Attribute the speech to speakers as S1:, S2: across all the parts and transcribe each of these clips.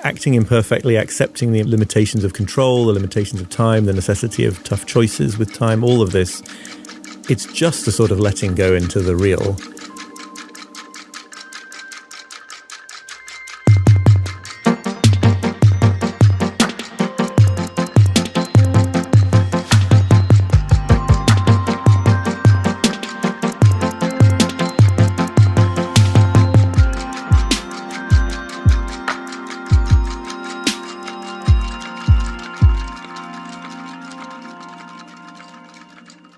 S1: acting imperfectly, accepting the limitations of control, the limitations of time, the necessity of tough choices with time, all of this. It's just a sort of letting go into the real.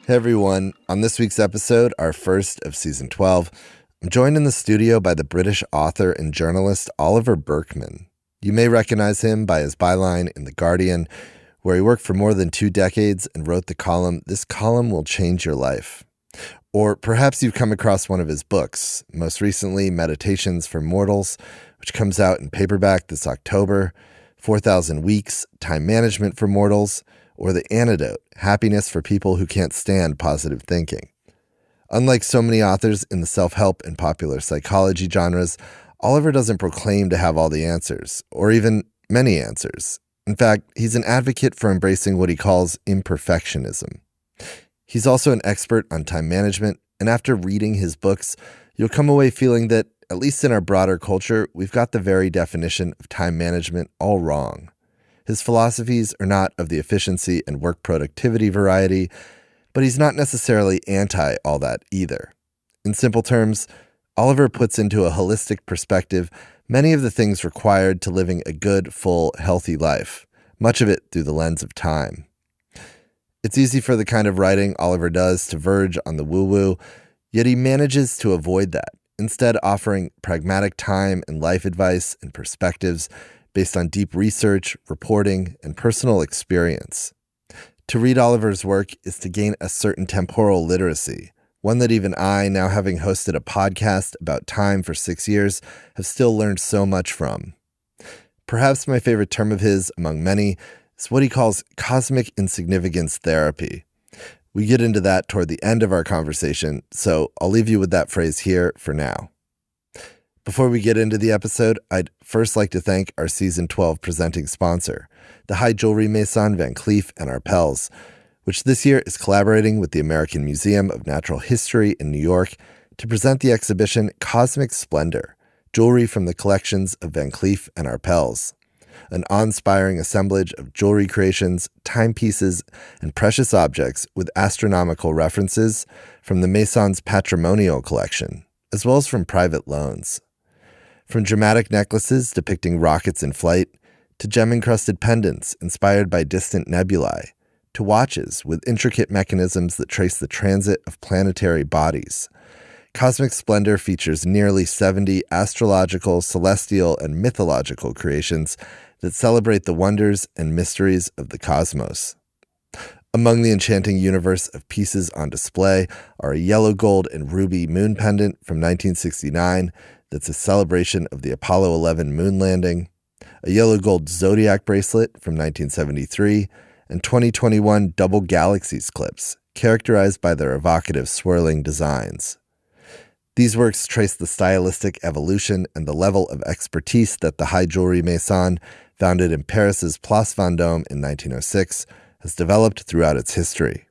S2: Hey everyone, on this week's episode, our first of season 12, I'm joined in the studio by the British author and journalist Oliver Burkeman. You may recognize him by his byline in The Guardian, where he worked for more than 2 decades and wrote the column, "This column will change your life." Or perhaps you've come across one of his books, most recently Meditations for Mortals, which comes out in paperback this October, 4,000 Weeks, Time Management for Mortals, or The Antidote, Happiness for People Who Can't Stand Positive Thinking. Unlike so many authors in the self-help and popular psychology genres, Oliver doesn't proclaim to have all the answers, or even many answers. In fact, he's an advocate for embracing what he calls imperfectionism. He's also an expert on time management, and after reading his books, you'll come away feeling that, at least in our broader culture, we've got the very definition of time management all wrong. His philosophies are not of the efficiency and work productivity variety, but he's not necessarily anti all that either. In simple terms, Oliver puts into a holistic perspective many of the things required to living a good, full, healthy life, much of it through the lens of time. It's easy for the kind of writing Oliver does to verge on the woo-woo, yet he manages to avoid that, instead offering pragmatic time and life advice and perspectives based on deep research, reporting, and personal experience. To read Oliver's work is to gain a certain temporal literacy, one that even I, now having hosted a podcast about time for 6 years, have still learned so much from. Perhaps my favorite term of his, among many, is what he calls cosmic insignificance therapy. We get into that toward the end of our conversation, so I'll leave you with that phrase here for now. Before we get into the episode, I'd first like to thank our Season 12 presenting sponsor, the high jewelry maison Van Cleef & Arpels, which this year is collaborating with the American Museum of Natural History in New York to present the exhibition Cosmic Splendor, jewelry from the collections of Van Cleef & Arpels, an awe-inspiring assemblage of jewelry creations, timepieces, and precious objects with astronomical references from the Maison's patrimonial collection, as well as from private loans. From dramatic necklaces depicting rockets in flight, to gem-encrusted pendants inspired by distant nebulae, to watches with intricate mechanisms that trace the transit of planetary bodies, Cosmic Splendor features nearly 70 astrological, celestial, and mythological creations that celebrate the wonders and mysteries of the cosmos. Among the enchanting universe of pieces on display are a yellow gold and ruby moon pendant from 1969 that's a celebration of the Apollo 11 moon landing, a yellow gold zodiac bracelet from 1973, and 2021 double galaxies clips, characterized by their evocative swirling designs. These works trace the stylistic evolution and the level of expertise that the high jewelry maison, founded in Paris's Place Vendôme in 1906, has developed throughout its history.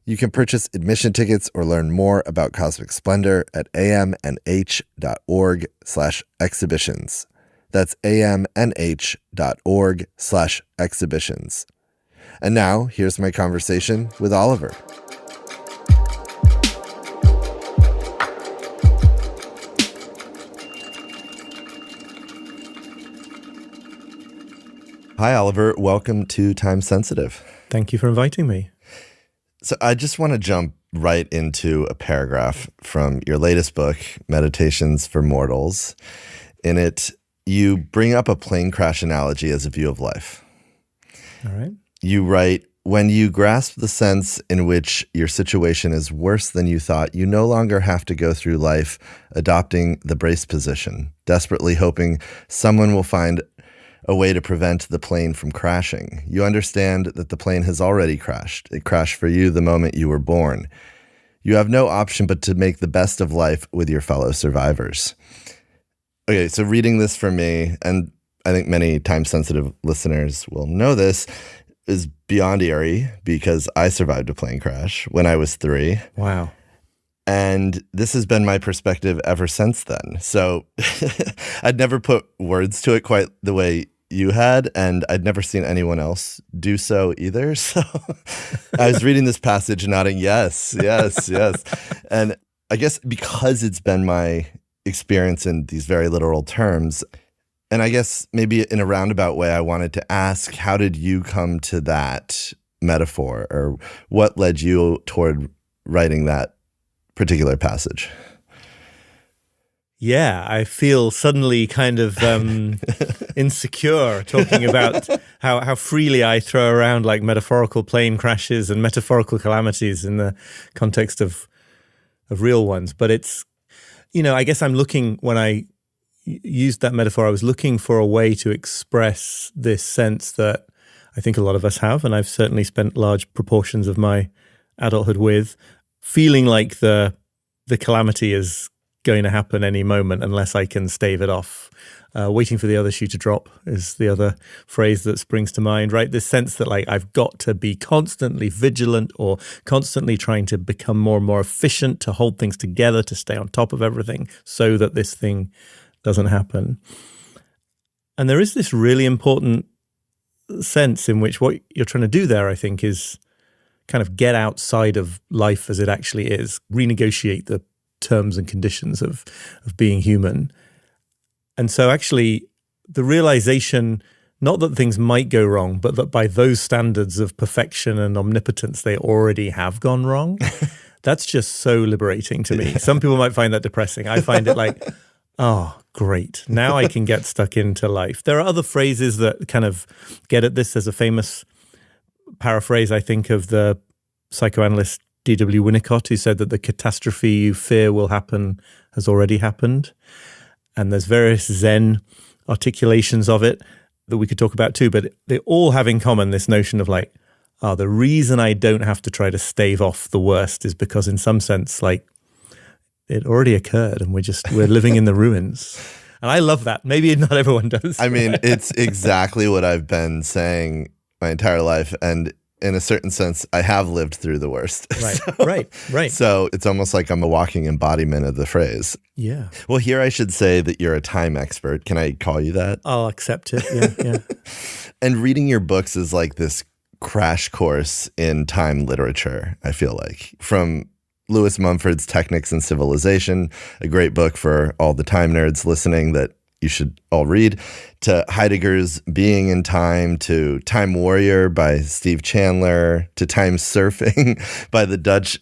S2: You can purchase admission tickets or learn more about Cosmic Splendor at amnh.org/exhibitions. That's amnh.org/exhibitions. And now, here's my conversation with Oliver. Hi, Oliver. Welcome to Time Sensitive.
S1: Thank you for inviting me.
S2: So I just want to jump right into a paragraph from your latest book, Meditations for Mortals. In it, you bring up a plane crash analogy as a view of life.
S1: All right.
S2: You write, when you grasp the sense in which your situation is worse than you thought, you no longer have to go through life adopting the brace position, desperately hoping someone will find a way to prevent the plane from crashing. You understand that the plane has already crashed. It crashed for you the moment you were born. You have no option but to make the best of life with your fellow survivors. Okay, so reading this for me, and I think many time-sensitive listeners will know this, is beyond eerie because I survived a plane crash when I was 3.
S1: Wow.
S2: And this has been my perspective ever since then. So I'd never put words to it quite the way you had, and I'd never seen anyone else do so either. So I was reading this passage nodding, yes. And I guess because it's been my experience in these very literal terms, and I guess maybe in a roundabout way, I wanted to ask, how did you come to that metaphor, or what led you toward writing that particular passage?
S1: Yeah, I feel suddenly kind of insecure talking about how freely I throw around like metaphorical plane crashes and metaphorical calamities in the context of real ones. But it's, I guess I'm looking, when I used that metaphor, I was looking for a way to express this sense that I think a lot of us have, and I've certainly spent large proportions of my adulthood with, feeling like the calamity is going to happen any moment unless I can stave it off. Waiting for the other shoe to drop is the other phrase that springs to mind, right? This sense that like I've got to be constantly vigilant or constantly trying to become more and more efficient, to hold things together, to stay on top of everything so that this thing doesn't happen. And there is this really important sense in which what you're trying to do there, I think, is kind of get outside of life as it actually is, renegotiate the terms and conditions of being human. And so actually the realization, not that things might go wrong, but that by those standards of perfection and omnipotence, they already have gone wrong. That's just so liberating to me. Some people might find that depressing. I find it like, oh, great. Now I can get stuck into life. There are other phrases that kind of get at this. There's a famous paraphrase, I think, of the psychoanalyst D.W. Winnicott, who said that the catastrophe you fear will happen has already happened. And there's various Zen articulations of it that we could talk about too, but they all have in common this notion of like, the reason I don't have to try to stave off the worst is because in some sense, like, it already occurred and we're living in the ruins. And I love that. Maybe not everyone does.
S2: I mean, it's exactly what I've been saying my entire life. And in a certain sense, I have lived through the worst.
S1: Right, right.
S2: So it's almost like I'm a walking embodiment of the phrase.
S1: Yeah.
S2: Well, here I should say that you're a time expert. Can I call you that?
S1: I'll accept it. Yeah.
S2: And reading your books is like this crash course in time literature, I feel like. From Lewis Mumford's Technics and Civilization, a great book for all the time nerds listening that you should all read, to Heidegger's Being in Time, to Time Warrior by Steve Chandler, to Time Surfing by the Dutch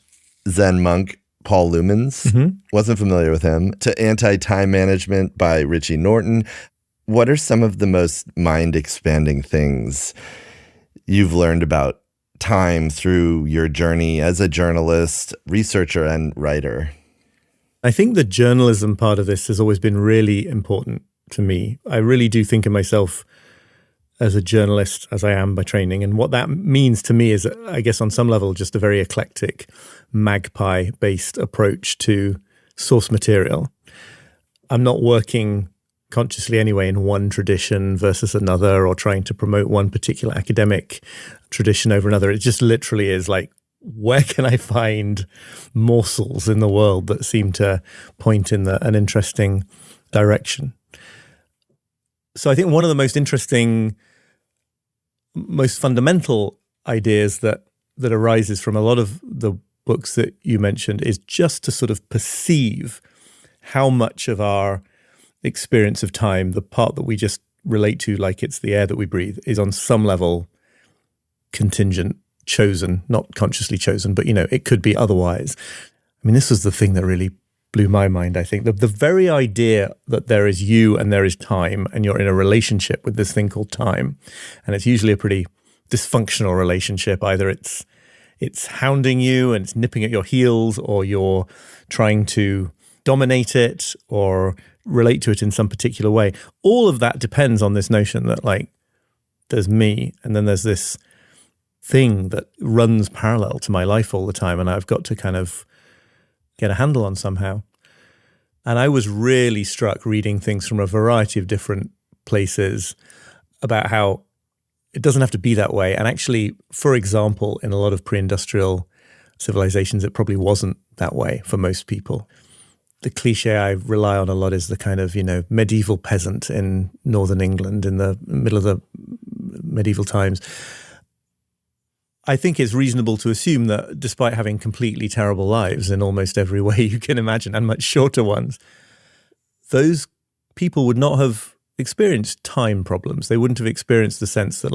S2: Zen monk Paul Lumens. Mm-hmm. Wasn't familiar with him. To Anti-Time Management by Richie Norton. What are some of the most mind-expanding things you've learned about time through your journey as a journalist, researcher, and writer?
S1: I think the journalism part of this has always been really important to me. I really do think of myself as a journalist, as I am by training. And what that means to me is, I guess on some level, just a very eclectic, magpie-based approach to source material. I'm not working consciously anyway in one tradition versus another, or trying to promote one particular academic tradition over another. It just literally is like, where can I find morsels in the world that seem to point in an interesting direction? So I think one of the most interesting, most fundamental ideas that arises from a lot of the books that you mentioned is just to sort of perceive how much of our experience of time, the part that we just relate to like it's the air that we breathe, is on some level contingent, chosen, not consciously chosen, but it could be otherwise. I mean, this was the thing that really blew my mind, I think. The very idea that there is you and there is time, and you're in a relationship with this thing called time, and it's usually a pretty dysfunctional relationship. Either it's hounding you and it's nipping at your heels, or you're trying to dominate it or relate to it in some particular way. All of that depends on this notion that like there's me and then there's this thing that runs parallel to my life all the time, and I've got to kind of get a handle on somehow. And I was really struck reading things from a variety of different places about how it doesn't have to be that way. And actually, for example, in a lot of pre-industrial civilizations, it probably wasn't that way for most people. The cliche I rely on a lot is the kind of, medieval peasant in northern England in the middle of the medieval times. I think it's reasonable to assume that despite having completely terrible lives in almost every way you can imagine, and much shorter ones, those people would not have experienced time problems. They wouldn't have experienced the sense that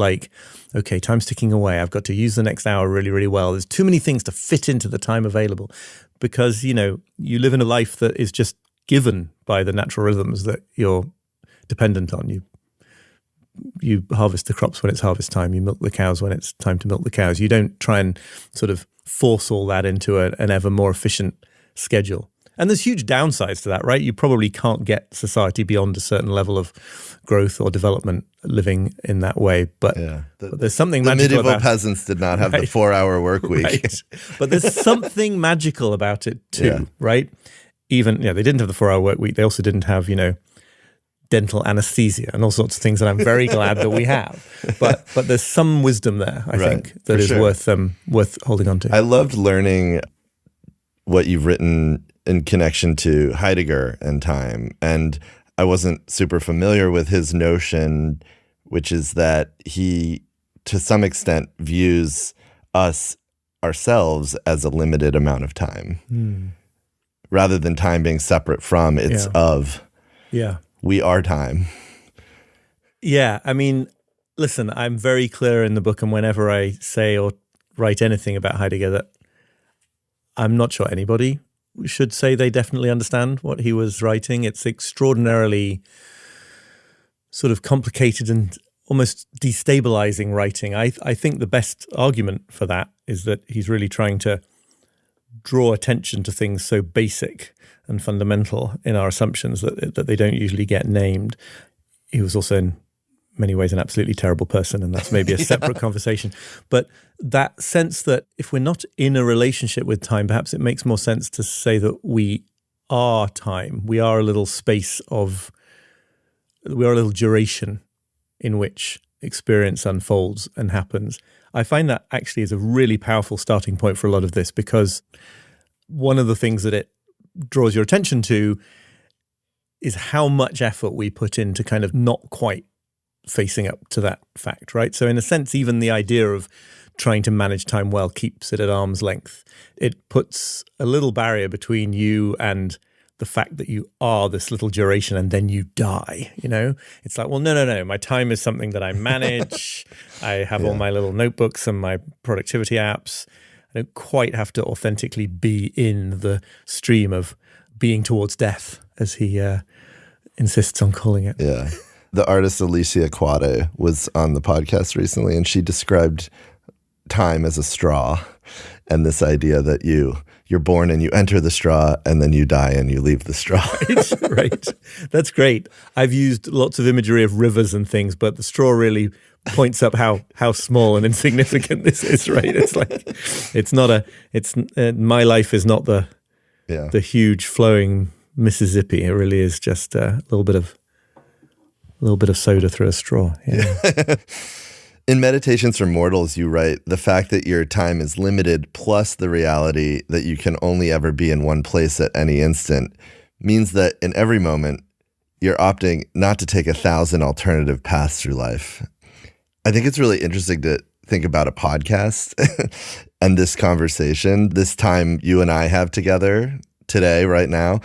S1: okay, time's ticking away. I've got to use the next hour really, really well. There's too many things to fit into the time available because, you live in a life that is just given by the natural rhythms that you're dependent on. You harvest the crops when it's harvest time. You milk the cows when it's time to milk the cows. You don't try and sort of force all that into an ever more efficient schedule. And there's huge downsides to that, right? You probably can't get society beyond a certain level of growth or development living in that way. But, but there's something magical about it.
S2: The medieval peasants did not have the 4-hour work week.
S1: Right. But there's something magical about it too, right? Even, they didn't have the 4-hour work week. They also didn't have, dental anesthesia and all sorts of things that I'm very glad that we have. But there's some wisdom there, I think, that is worth holding on to.
S2: I loved learning what you've written in connection to Heidegger and time. And I wasn't super familiar with his notion, which is that he, to some extent, views ourselves as a limited amount of time. Rather than time being separate from, it's of.
S1: Yeah.
S2: We are time.
S1: Yeah. I mean, listen, I'm very clear in the book, and whenever I say or write anything about Heidegger, that I'm not sure anybody should say they definitely understand what he was writing. It's extraordinarily sort of complicated and almost destabilizing writing. I think the best argument for that is that he's really trying to draw attention to things so basic and fundamental in our assumptions that they don't usually get named. He was also in many ways an absolutely terrible person, and that's maybe a separate conversation. But that sense that if we're not in a relationship with time, perhaps it makes more sense to say that we are time. We are a little we are a little duration in which experience unfolds and happens. I find that actually is a really powerful starting point for a lot of this, because one of the things that it draws your attention to is how much effort we put into kind of not quite facing up to that fact, right? So in a sense, even the idea of trying to manage time well keeps it at arm's length. It puts a little barrier between you and the fact that you are this little duration and then you die, It's like, well, no. My time is something that I manage. I have all my little notebooks and my productivity apps. I don't quite have to authentically be in the stream of being towards death, as he insists on calling it.
S2: Yeah. The artist Alicia Quade was on the podcast recently, and she described time as a straw, and this idea that you're born and you enter the straw, and then you die and you leave the straw.
S1: Right. That's great. I've used lots of imagery of rivers and things, but the straw really points up how small and insignificant this is, right? It's like, my life is not the huge flowing Mississippi. It really is just a little bit of soda through a straw. Yeah.
S2: In Meditations for Mortals, you write, the fact that your time is limited plus the reality that you can only ever be in one place at any instant means that in every moment, you're opting not to take 1,000 alternative paths through life. I think it's really interesting to think about a podcast and this conversation, this time you and I have together today, right now,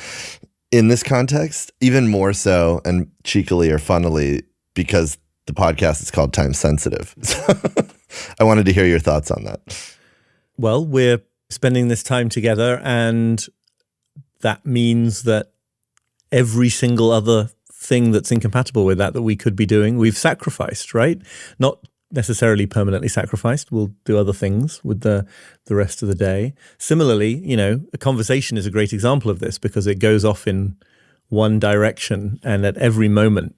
S2: in this context, even more so and cheekily or funnily, because the podcast is called Time Sensitive. So I wanted to hear your thoughts on that.
S1: Well, we're spending this time together, and that means that every single other thing that's incompatible with that we could be doing, we've sacrificed, right? Not necessarily permanently sacrificed. We'll do other things with the rest of the day. Similarly, a conversation is a great example of this, because it goes off in one direction, and at every moment,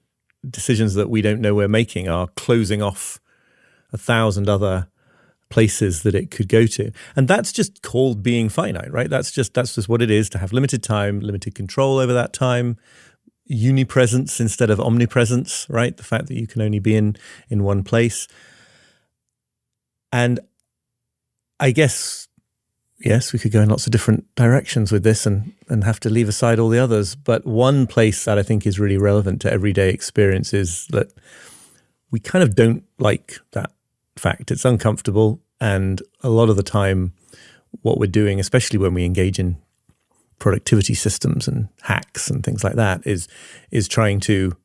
S1: decisions that we don't know we're making are closing off 1,000 other places that it could go to. And that's just called being finite, right? That's just what it is, to have limited time, limited control over that time. unipresence instead of omnipresence, right? The fact that you can only be in one place. And I guess, yes, we could go in lots of different directions with this and have to leave aside all the others. But one place that I think is really relevant to everyday experience is that we kind of don't like that fact. It's uncomfortable. And a lot of the time, what we're doing, especially when we engage in productivity systems and hacks and things like that, is trying to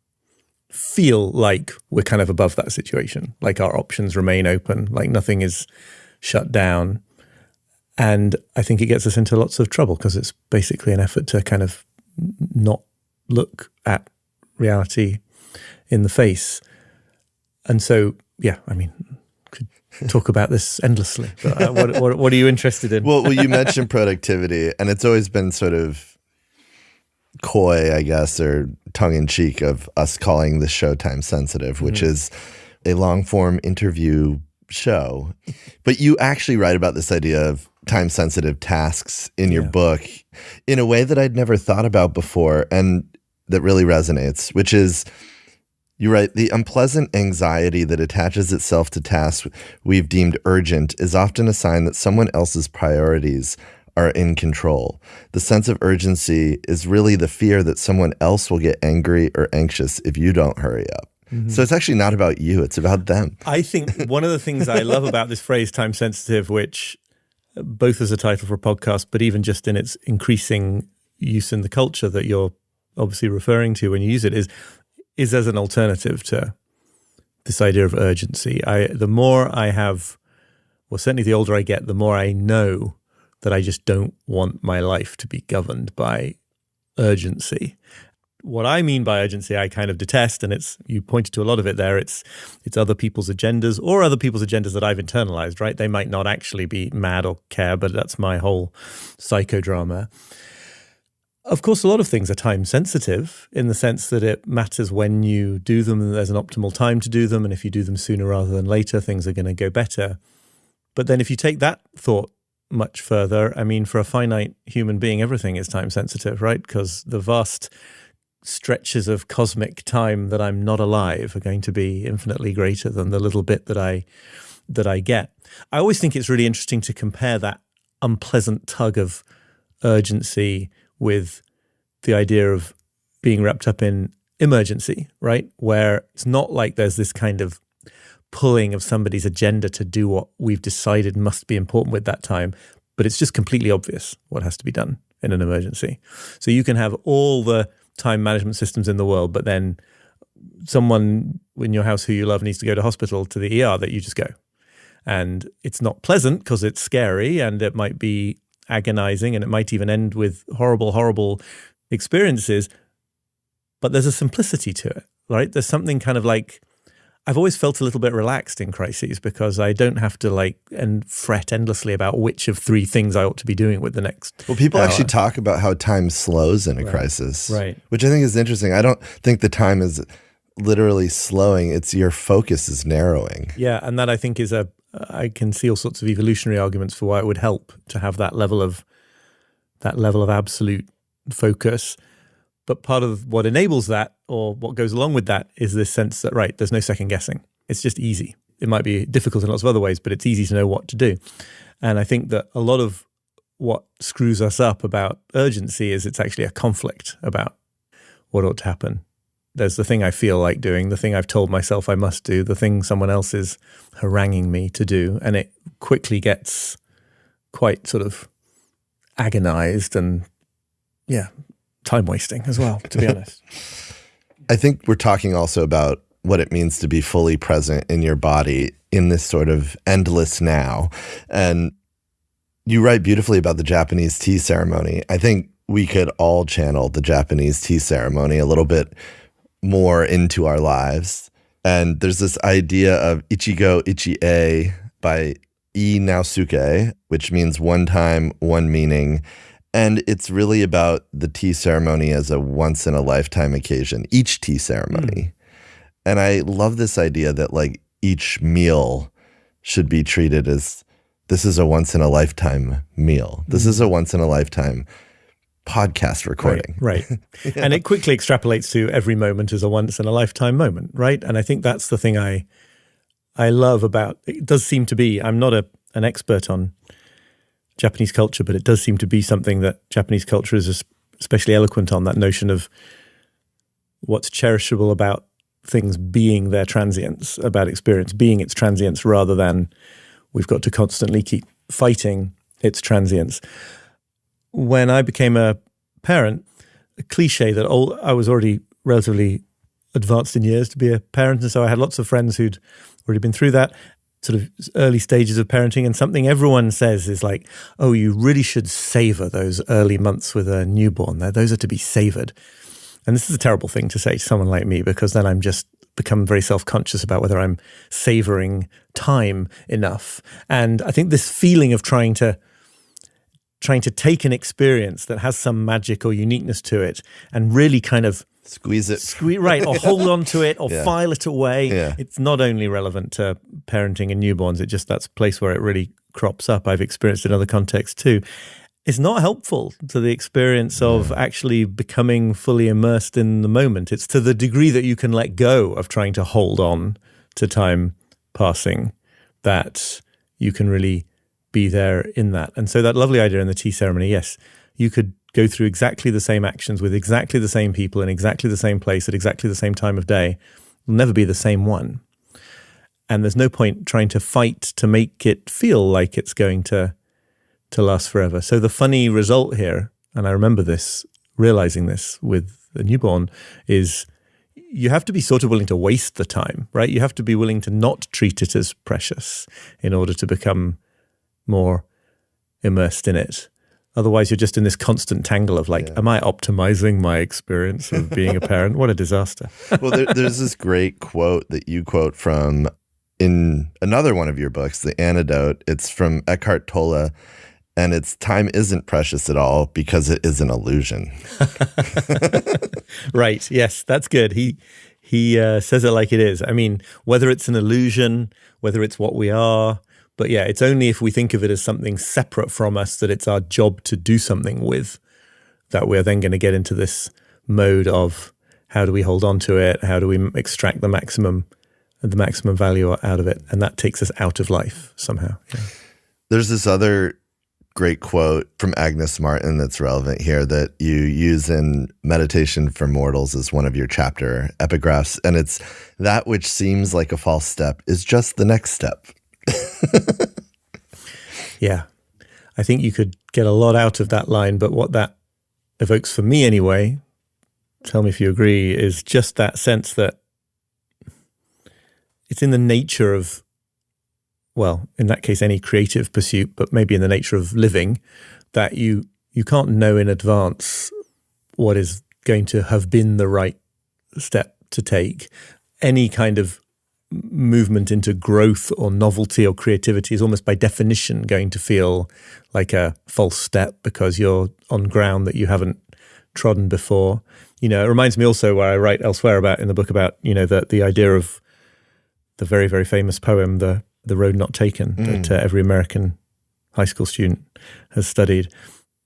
S1: feel like we're kind of above that situation, like our options remain open, like nothing is shut down. And I think it gets us into lots of trouble because it's basically an effort to kind of not look at reality in the face. And so, yeah, I mean, could talk about this endlessly. But what are you interested in?
S2: Well, you mentioned productivity, and it's always been sort of coy, I guess, or tongue-in-cheek of us calling the show Time Sensitive, which is a long-form interview show. But you actually write about this idea of time-sensitive tasks in your book in a way that I'd never thought about before and that really resonates, which is, you write, the unpleasant anxiety that attaches itself to tasks we've deemed urgent is often a sign that someone else's priorities are in control. The sense of urgency is really the fear that someone else will get angry or anxious if you don't hurry up. Mm-hmm. So it's actually not about you, it's about them.
S1: I think one of the things I love about this phrase, time sensitive, which both as a title for a podcast, but even just in its increasing use in the culture that you're obviously referring to when you use it, is as an alternative to this idea of urgency. The more I have, well, certainly the older I get, the more I know that I just don't want my life to be governed by urgency. What I mean by urgency, I kind of detest, and you pointed to a lot of it there. It's other people's agendas or other people's agendas that I've internalized, right? They might not actually be mad or care, but that's my whole psychodrama. Of course, a lot of things are time sensitive in the sense that it matters when you do them and there's an optimal time to do them. And if you do them sooner rather than later, things are going to go better. But then if you take that thought much further, I mean, for a finite human being, everything is time sensitive, right? Because the vast stretches of cosmic time that I'm not alive are going to be infinitely greater than the little bit that I get. I always think it's really interesting to compare that unpleasant tug of urgency with the idea of being wrapped up in emergency, right? Where it's not like there's this kind of pulling of somebody's agenda to do what we've decided must be important with that time, but it's just completely obvious what has to be done in an emergency. So you can have all the time management systems in the world, but then someone in your house who you love needs to go to hospital, to the ER, that you just go. And it's not pleasant because it's scary and it might be agonizing and it might even end with horrible, horrible experiences. But there's a simplicity to it, right? There's something kind of like, I've always felt a little bit relaxed in crises because I don't have to fret endlessly about which of three things I ought to be doing with the next.
S2: Well, people
S1: hour.
S2: Actually talk about how time slows in a crisis,
S1: right? Which
S2: I think is interesting. I don't think the time is literally slowing; it's your focus is narrowing.
S1: Yeah, and that I think is I can see all sorts of evolutionary arguments for why it would help to have that level of absolute focus. But part of what enables that, or what goes along with that, is this sense that, right, there's no second guessing. It's just easy. It might be difficult in lots of other ways, but it's easy to know what to do. And I think that a lot of what screws us up about urgency is it's actually a conflict about what ought to happen. There's the thing I feel like doing, the thing I've told myself I must do, the thing someone else is haranguing me to do. And it quickly gets quite sort of agonized and, time wasting as well, to be honest.
S2: I think we're talking also about what it means to be fully present in your body in this sort of endless now. And you write beautifully about the Japanese tea ceremony. I think we could all channel the Japanese tea ceremony a little bit more into our lives. And there's this idea of Ichigo Ichie by I Naosuke, which means one time, one meaning. And it's really about the tea ceremony as a once-in-a-lifetime occasion, each tea ceremony. And I love this idea that each meal should be treated as, this is a once-in-a-lifetime meal. This is a once-in-a-lifetime podcast recording.
S1: Right. And it quickly extrapolates to every moment is a once in a lifetime moment, right? And I think that's the thing I love about it. Does seem to be, I'm not an expert on Japanese culture, but it does seem to be something that Japanese culture is especially eloquent on, that notion of what's cherishable about things being their transience, about experience being its transience, rather than we've got to constantly keep fighting its transience. When I became a parent, a cliche that I was already relatively advanced in years to be a parent, and so I had lots of friends who'd already been through that sort of early stages of parenting, and something everyone says is like, oh, you really should savor those early months with a newborn. Those are to be savored. And this is a terrible thing to say to someone like me, because then I'm just become very self-conscious about whether I'm savoring time enough. And I think this feeling of trying to take an experience that has some magic or uniqueness to it and really kind of
S2: squeeze it,
S1: right, or hold on to it, or file it away.
S2: Yeah.
S1: It's not only relevant to parenting and newborns, that's a place where it really crops up. I've experienced it in other contexts too. It's not helpful to the experience of actually becoming fully immersed in the moment. It's to the degree that you can let go of trying to hold on to time passing that you can really be there in that. And so that lovely idea in the tea ceremony, yes, you could go through exactly the same actions with exactly the same people in exactly the same place at exactly the same time of day. It'll never be the same one. And there's no point trying to fight to make it feel like it's going to last forever. So the funny result here, and I remember this, realizing this with a newborn, is you have to be sort of willing to waste the time, right? You have to be willing to not treat it as precious in order to become more immersed in it. Otherwise, you're just in this constant tangle of like, am I optimizing my experience of being a parent? What a disaster.
S2: Well, there's this great quote that you quote from in another one of your books, The Antidote. It's from Eckhart Tolle, and it's time isn't precious at all because it is an illusion.
S1: Right. Yes, that's good. He says it like it is. I mean, whether it's an illusion, whether it's what we are, but yeah, it's only if we think of it as something separate from us that it's our job to do something with, that we're then going to get into this mode of how do we hold on to it? How do we extract the maximum value out of it? And that takes us out of life somehow. Yeah. There's
S2: this other great quote from Agnes Martin that's relevant here that you use in Meditation for Mortals as one of your chapter epigraphs. And it's, that which seems like a false step is just the next step.
S1: Yeah. I think you could get a lot out of that line, but what that evokes for me anyway, tell me if you agree, is just that sense that it's in the nature of, well, in that case, any creative pursuit, but maybe in the nature of living, that you can't know in advance what is going to have been the right step to take. Any kind of movement into growth or novelty or creativity is almost by definition going to feel like a false step because you're on ground that you haven't trodden before. You know, it reminds me also where I write elsewhere about in the book about, you know, the idea of the very, very famous poem, The Road Not Taken, that every American high school student has studied,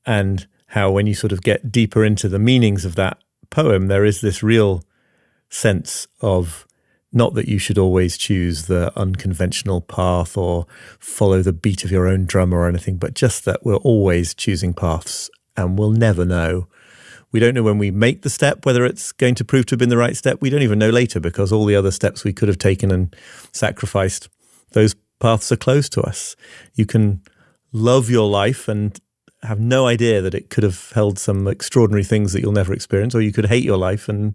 S1: and how when you sort of get deeper into the meanings of that poem, there is this real sense of not that you should always choose the unconventional path or follow the beat of your own drum or anything, but just that we're always choosing paths and we'll never know. We don't know when we make the step whether it's going to prove to have been the right step. We don't even know later because all the other steps we could have taken and sacrificed, those paths are closed to us. You can love your life and have no idea that it could have held some extraordinary things that you'll never experience, or you could hate your life and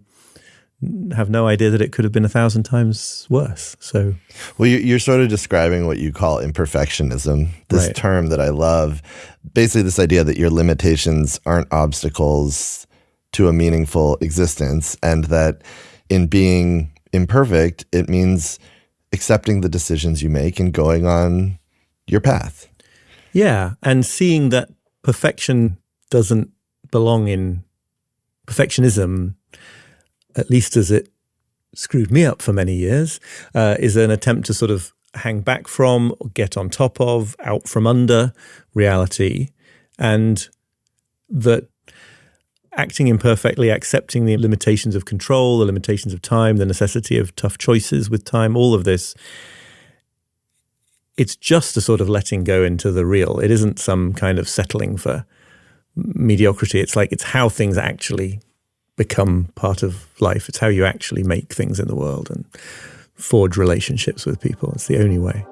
S1: have no idea that it could have been 1,000 times worse. So,
S2: well, you're sort of describing what you call imperfectionism, this term that I love. Basically, this idea that your limitations aren't obstacles to a meaningful existence, and that in being imperfect, it means accepting the decisions you make and going on your path.
S1: Yeah, and seeing that perfection doesn't belong in perfectionism, at least as it screwed me up for many years, is an attempt to sort of hang back from, get on top of, out from under reality. And that acting imperfectly, accepting the limitations of control, the limitations of time, the necessity of tough choices with time, all of this. It's just a sort of letting go into the real. It isn't some kind of settling for mediocrity. It's how things actually become part of life. It's how you actually make things in the world and forge relationships with people. It's the only way.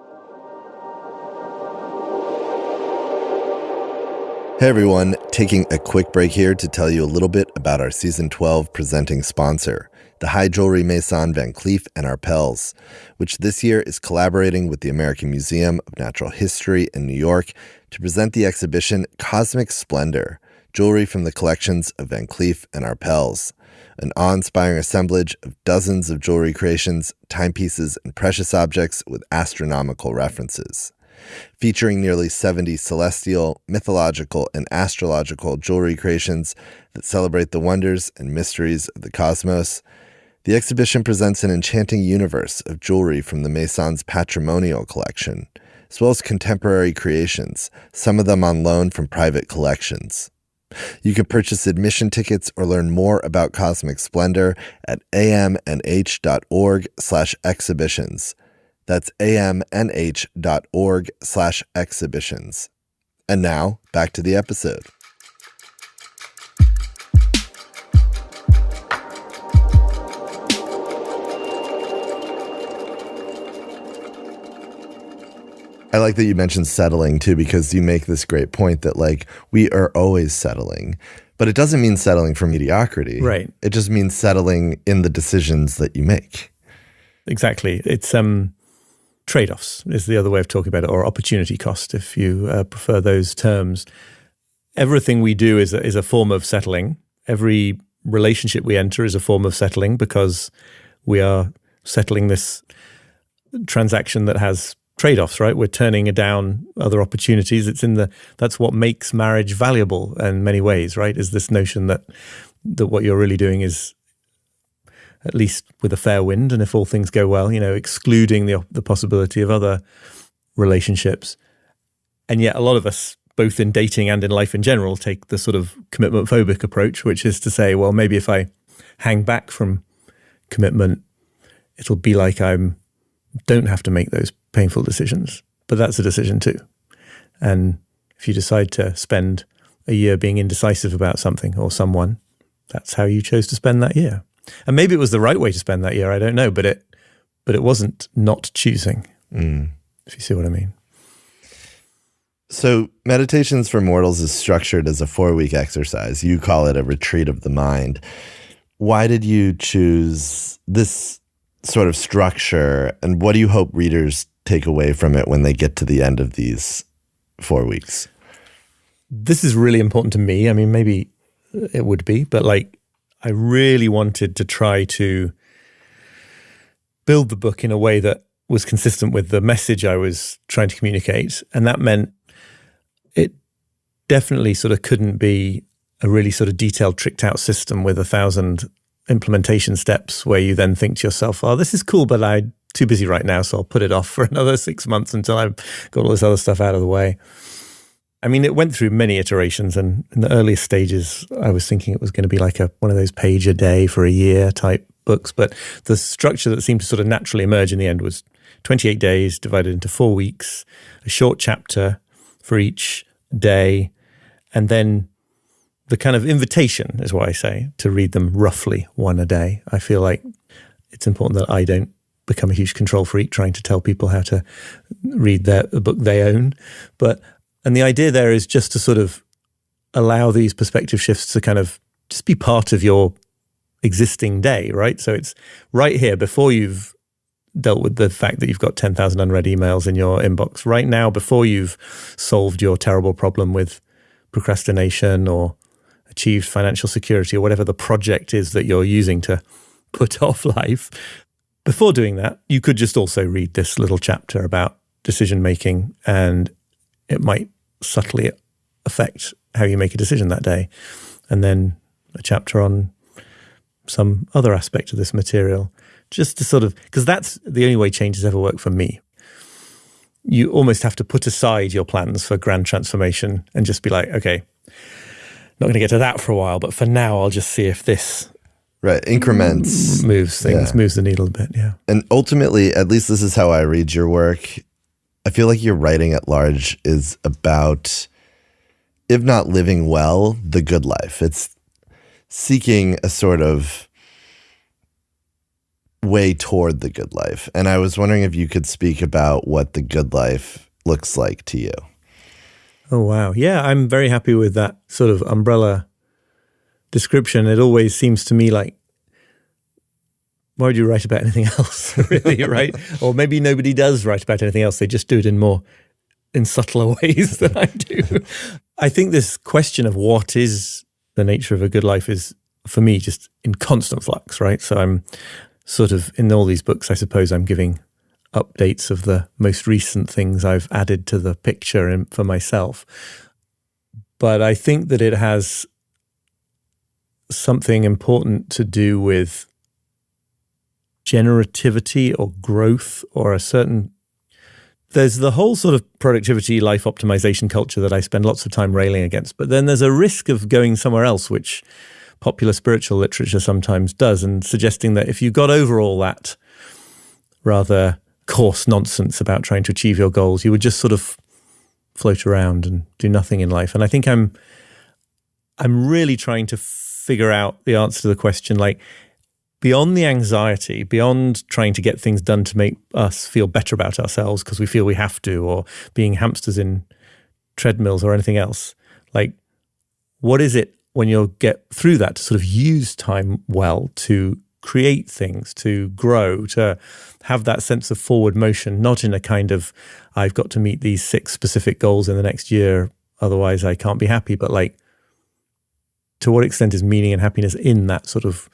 S2: Hey everyone, taking a quick break here to tell you a little bit about our Season 12 presenting sponsor, the high jewelry maison Van Cleef & Arpels, which this year is collaborating with the American Museum of Natural History in New York to present the exhibition Cosmic Splendor, jewelry from the collections of Van Cleef & Arpels, an awe-inspiring assemblage of dozens of jewelry creations, timepieces, and precious objects with astronomical references. Featuring nearly 70 celestial, mythological, and astrological jewelry creations that celebrate the wonders and mysteries of the cosmos, the exhibition presents an enchanting universe of jewelry from the Maison's patrimonial collection, as well as contemporary creations, some of them on loan from private collections. You can purchase admission tickets or learn more about Cosmic Splendor at amnh.org/exhibitions. That's amnh.org/exhibitions. And now, back to the episode. I like that you mentioned settling too, because you make this great point that like we are always settling, but it doesn't mean settling for mediocrity.
S1: Right.
S2: It just means settling in the decisions that you make.
S1: Exactly. It's trade-offs is the other way of talking about it, or opportunity cost, if you prefer those terms. Everything we do is a form of settling. Every relationship we enter is a form of settling, because we are settling this transaction that has trade-offs, right? We're turning down other opportunities. That's what makes marriage valuable in many ways, right? Is this notion that what you're really doing is, at least with a fair wind, and if all things go well, excluding the possibility of other relationships. And yet a lot of us, both in dating and in life in general, take the sort of commitment phobic approach, which is to say, well, maybe if I hang back from commitment, it'll be like I don't have to make those painful decisions. But that's a decision too. And if you decide to spend a year being indecisive about something or someone, that's how you chose to spend that year. And maybe it was the right way to spend that year, I don't know, but it wasn't not choosing, if you see what I mean.
S2: So Meditations for Mortals is structured as a 4-week exercise. You call it a retreat of the mind. Why did you choose this sort of structure, and what do you hope readers take away from it when they get to the end of these 4 weeks?
S1: This is really important to me. I mean, maybe it would be, but I really wanted to try to build the book in a way that was consistent with the message I was trying to communicate. And that meant it definitely sort of couldn't be a really sort of detailed, tricked out system with 1,000 implementation steps where you then think to yourself, oh, this is cool, but I'm too busy right now, so I'll put it off for another 6 months until I've got all this other stuff out of the way. I mean, it went through many iterations, and in the earliest stages, I was thinking it was going to be like one of those page a day for a year type books. But the structure that seemed to sort of naturally emerge in the end was 28 days divided into 4 weeks, a short chapter for each day, and then the kind of invitation is what I say, to read them roughly one a day. I feel like it's important that I don't become a huge control freak trying to tell people how to read the book they own. And the idea there is just to sort of allow these perspective shifts to kind of just be part of your existing day, right? So it's right here before you've dealt with the fact that you've got 10,000 unread emails in your inbox, right now before you've solved your terrible problem with procrastination or achieved financial security or whatever the project is that you're using to put off life. Before doing that, you could just also read this little chapter about decision making, and it might subtly affect how you make a decision that day. And then a chapter on some other aspect of this material, just to sort of, because that's the only way change has ever worked for me. You almost have to put aside your plans for grand transformation and just be like, okay, not going to get to that for a while, but for now, I'll just see if this
S2: right, increments
S1: moves things, moves the needle a bit. Yeah.
S2: And ultimately, at least this is how I read your work, I feel like your writing at large is about, if not living well, the good life. It's seeking a sort of way toward the good life. And I was wondering if you could speak about what the good life looks like to you.
S1: Oh, wow. Yeah, I'm very happy with that sort of umbrella description. It always seems to me like, why would you write about anything else, really, right? Or maybe nobody does write about anything else. They just do it in subtler ways than I do. I think this question of what is the nature of a good life is, for me, just in constant flux, right? So I'm sort of, in all these books, I suppose I'm giving updates of the most recent things I've added to the picture for myself. But I think that it has something important to do with generativity or growth or a certain... There's the whole sort of productivity, life optimization culture that I spend lots of time railing against. But then there's a risk of going somewhere else, which popular spiritual literature sometimes does, and suggesting that if you got over all that rather coarse nonsense about trying to achieve your goals, you would just sort of float around and do nothing in life. And I think I'm really trying to figure out the answer to the question, like, beyond the anxiety, beyond trying to get things done to make us feel better about ourselves because we feel we have to, or being hamsters in treadmills or anything else, like, what is it when you get through that to sort of use time well to create things, to grow, to have that sense of forward motion, not in a kind of, I've got to meet these 6 specific goals in the next year, otherwise I can't be happy, but like, to what extent is meaning and happiness in that sort of,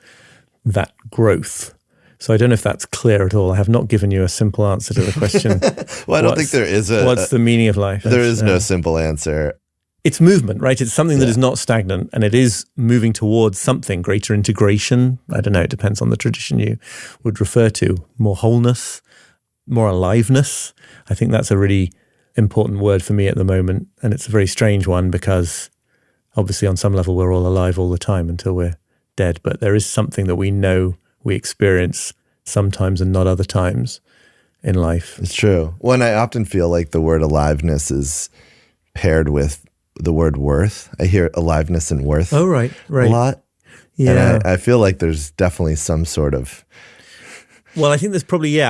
S1: that growth? So I don't know if that's clear at all. I have not given you a simple answer to the question.
S2: Well, I don't think there is
S1: what's the meaning of life?
S2: There is no simple answer.
S1: It's movement, right? It's something that is not stagnant, and it is moving towards something, greater integration. I don't know, it depends on the tradition you would refer to. More wholeness, more aliveness. I think that's a really important word for me at the moment, and it's a very strange one because obviously on some level we're all alive all the time until we're dead, but there is something that we know we experience sometimes and not other times in life.
S2: It's true. Well, and I often feel like the word aliveness is paired with the word worth. I hear aliveness and worth
S1: a lot.
S2: Yeah. And I feel like there's definitely some sort of...
S1: Well, I think there's probably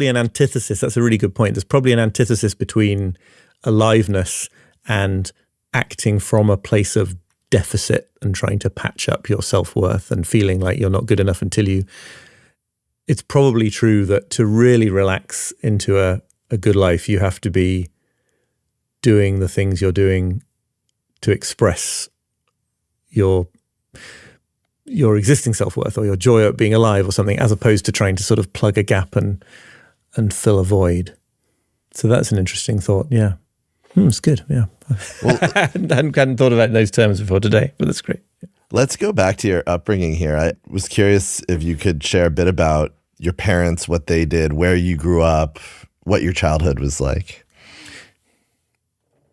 S1: an antithesis. That's a really good point. There's probably an antithesis between aliveness and acting from a place of deficit and trying to patch up your self-worth and feeling like you're not good enough until you... It's probably true that to really relax into a good life, you have to be doing the things you're doing to express your existing self-worth or your joy at being alive or something, as opposed to trying to sort of plug a gap and fill a void. So that's an interesting thought. Yeah. It's good. Yeah. Well, I hadn't thought about those terms before today, but that's great.
S2: Let's go back to your upbringing here. I was curious if you could share a bit about your parents, what they did, where you grew up, what your childhood was like.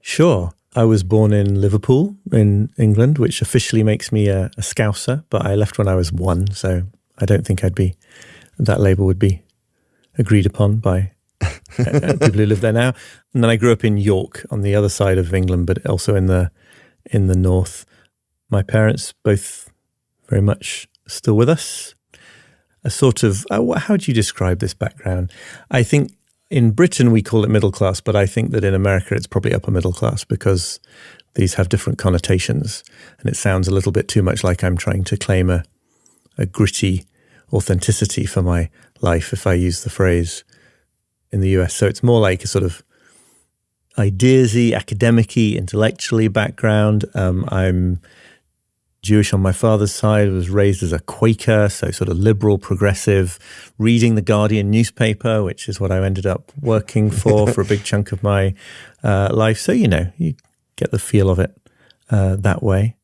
S1: Sure. I was born in Liverpool in England, which officially makes me a Scouser, but I left when I was 1, so I don't think that label would be agreed upon by people who live there now. And then I grew up in York on the other side of England, but also in the north. My parents both very much still with us. A sort of, how do you describe this background? I think in Britain we call it middle class, but I think that in America it's probably upper middle class because these have different connotations. And it sounds a little bit too much like I'm trying to claim a gritty authenticity for my life if I use the phrase in the US. So it's more like a sort of ideas-y, academic-y, intellectually background. I'm Jewish on my father's side, was raised as a Quaker, so sort of liberal, progressive, reading the Guardian newspaper, which is what I ended up working for a big chunk of my life. So, you get the feel of it that way.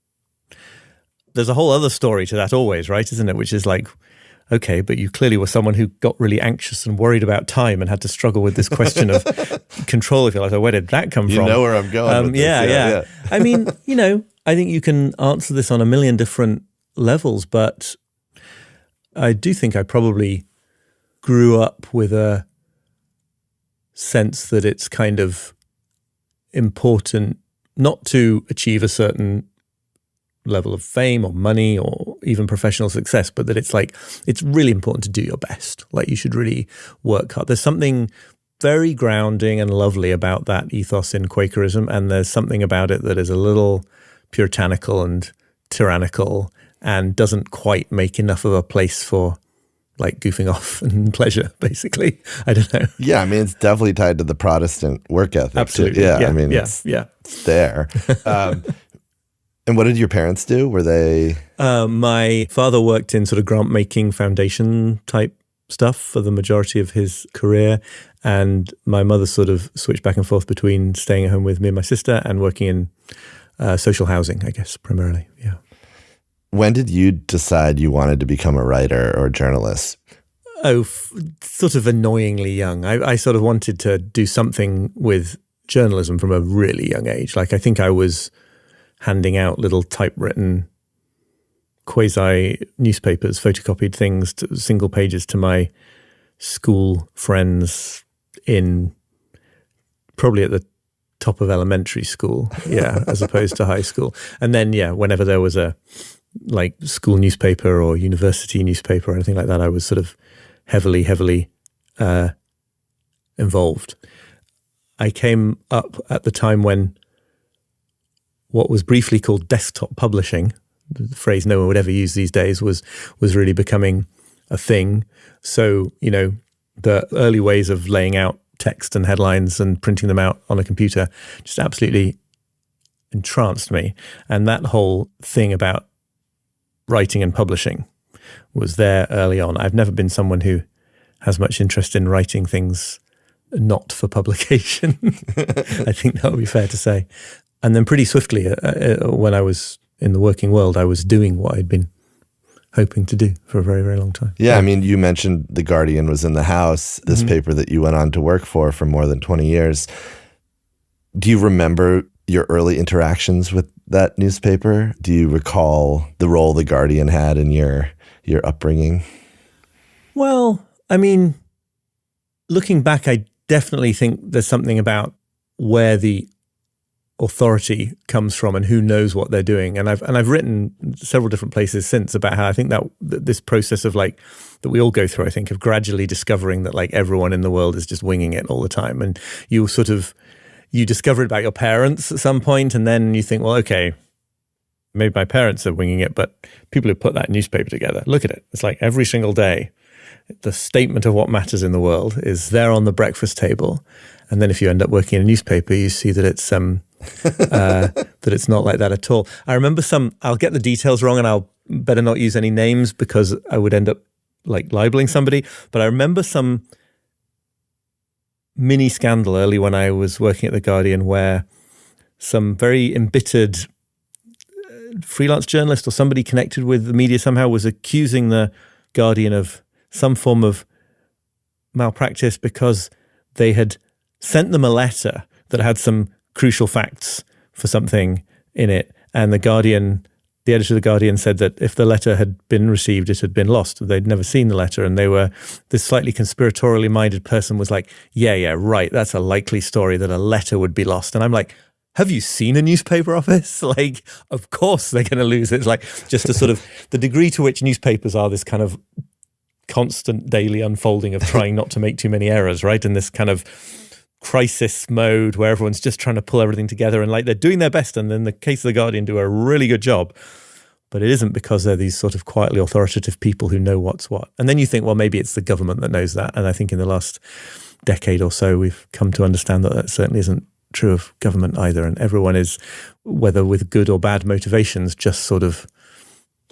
S1: There's a whole other story to that always, right, isn't it? Which is like, okay, but you clearly were someone who got really anxious and worried about time and had to struggle with this question of control of your life. So where did that come from?
S2: You know where I'm going with this.
S1: Yeah. I mean, I think you can answer this on a million different levels, but I do think I probably grew up with a sense that it's kind of important not to achieve a certain level of fame or money or even professional success, but that it's really important to do your best. Like, you should really work hard. There's something very grounding and lovely about that ethos in Quakerism, and there's something about it that is a little puritanical and tyrannical and doesn't quite make enough of a place for like goofing off and pleasure, basically. I don't know.
S2: Yeah, I mean, it's definitely tied to the Protestant work ethic.
S1: Absolutely.
S2: Yeah,
S1: Yeah,
S2: I mean,
S1: yeah,
S2: it's there. And what did your parents do? Were they?
S1: My father worked in sort of grant-making foundation type stuff for the majority of his career. And my mother sort of switched back and forth between staying at home with me and my sister and working in social housing, I guess, primarily. Yeah.
S2: When did you decide you wanted to become a writer or a journalist?
S1: Oh, sort of annoyingly young. I sort of wanted to do something with journalism from a really young age. Like, I think I was handing out little typewritten quasi newspapers, photocopied things, single pages to my school friends in probably at the top of elementary school, as opposed to high school. And then, whenever there was a like school newspaper or university newspaper or anything like that, I was sort of heavily involved. I came up at the time when what was briefly called desktop publishing, the phrase no one would ever use these days, was really becoming a thing. So, the early ways of laying out text and headlines and printing them out on a computer just absolutely entranced me. And that whole thing about writing and publishing was there early on. I've never been someone who has much interest in writing things not for publication. I think that would be fair to say. And then pretty swiftly, when I was in the working world, I was doing what I'd been hoping to do for a very, very long time.
S2: Yeah, I mean, you mentioned The Guardian was in the house, this paper that you went on to work for more than 20 years. Do you remember your early interactions with that newspaper? Do you recall the role The Guardian had in your upbringing?
S1: Well, I mean, looking back, I definitely think there's something about where the authority comes from and who knows what they're doing. And I've written several different places since about how I think that this process of like that we all go through, I think, of gradually discovering that like everyone in the world is just winging it all the time. And you discover it about your parents at some point, and then you think, well, okay, maybe my parents are winging it, but people who put that newspaper together, look at it. It's like every single day, the statement of what matters in the world is there on the breakfast table. And then if you end up working in a newspaper, you see that it's that it's not like that at all. I remember I'll get the details wrong and I'll better not use any names because I would end up like libeling somebody. But I remember some mini scandal early when I was working at The Guardian where some very embittered freelance journalist or somebody connected with the media somehow was accusing The Guardian of some form of malpractice because they had sent them a letter that had some crucial facts for something in it. And the editor of The Guardian said that if the letter had been received, it had been lost. They'd never seen the letter. And this slightly conspiratorially minded person was like, yeah, right. That's a likely story that a letter would be lost. And I'm like, have you seen a newspaper office? Like, of course they're going to lose it. It's like just a sort of the degree to which newspapers are this kind of constant daily unfolding of trying not to make too many errors, right? And this kind of crisis mode where everyone's just trying to pull everything together and like they're doing their best, and in the case of The Guardian do a really good job, but it isn't because they're these sort of quietly authoritative people who know what's what. And then you think, well, maybe it's the government that knows that. And I think in the last decade or so we've come to understand that certainly isn't true of government either, and everyone is, whether with good or bad motivations, just sort of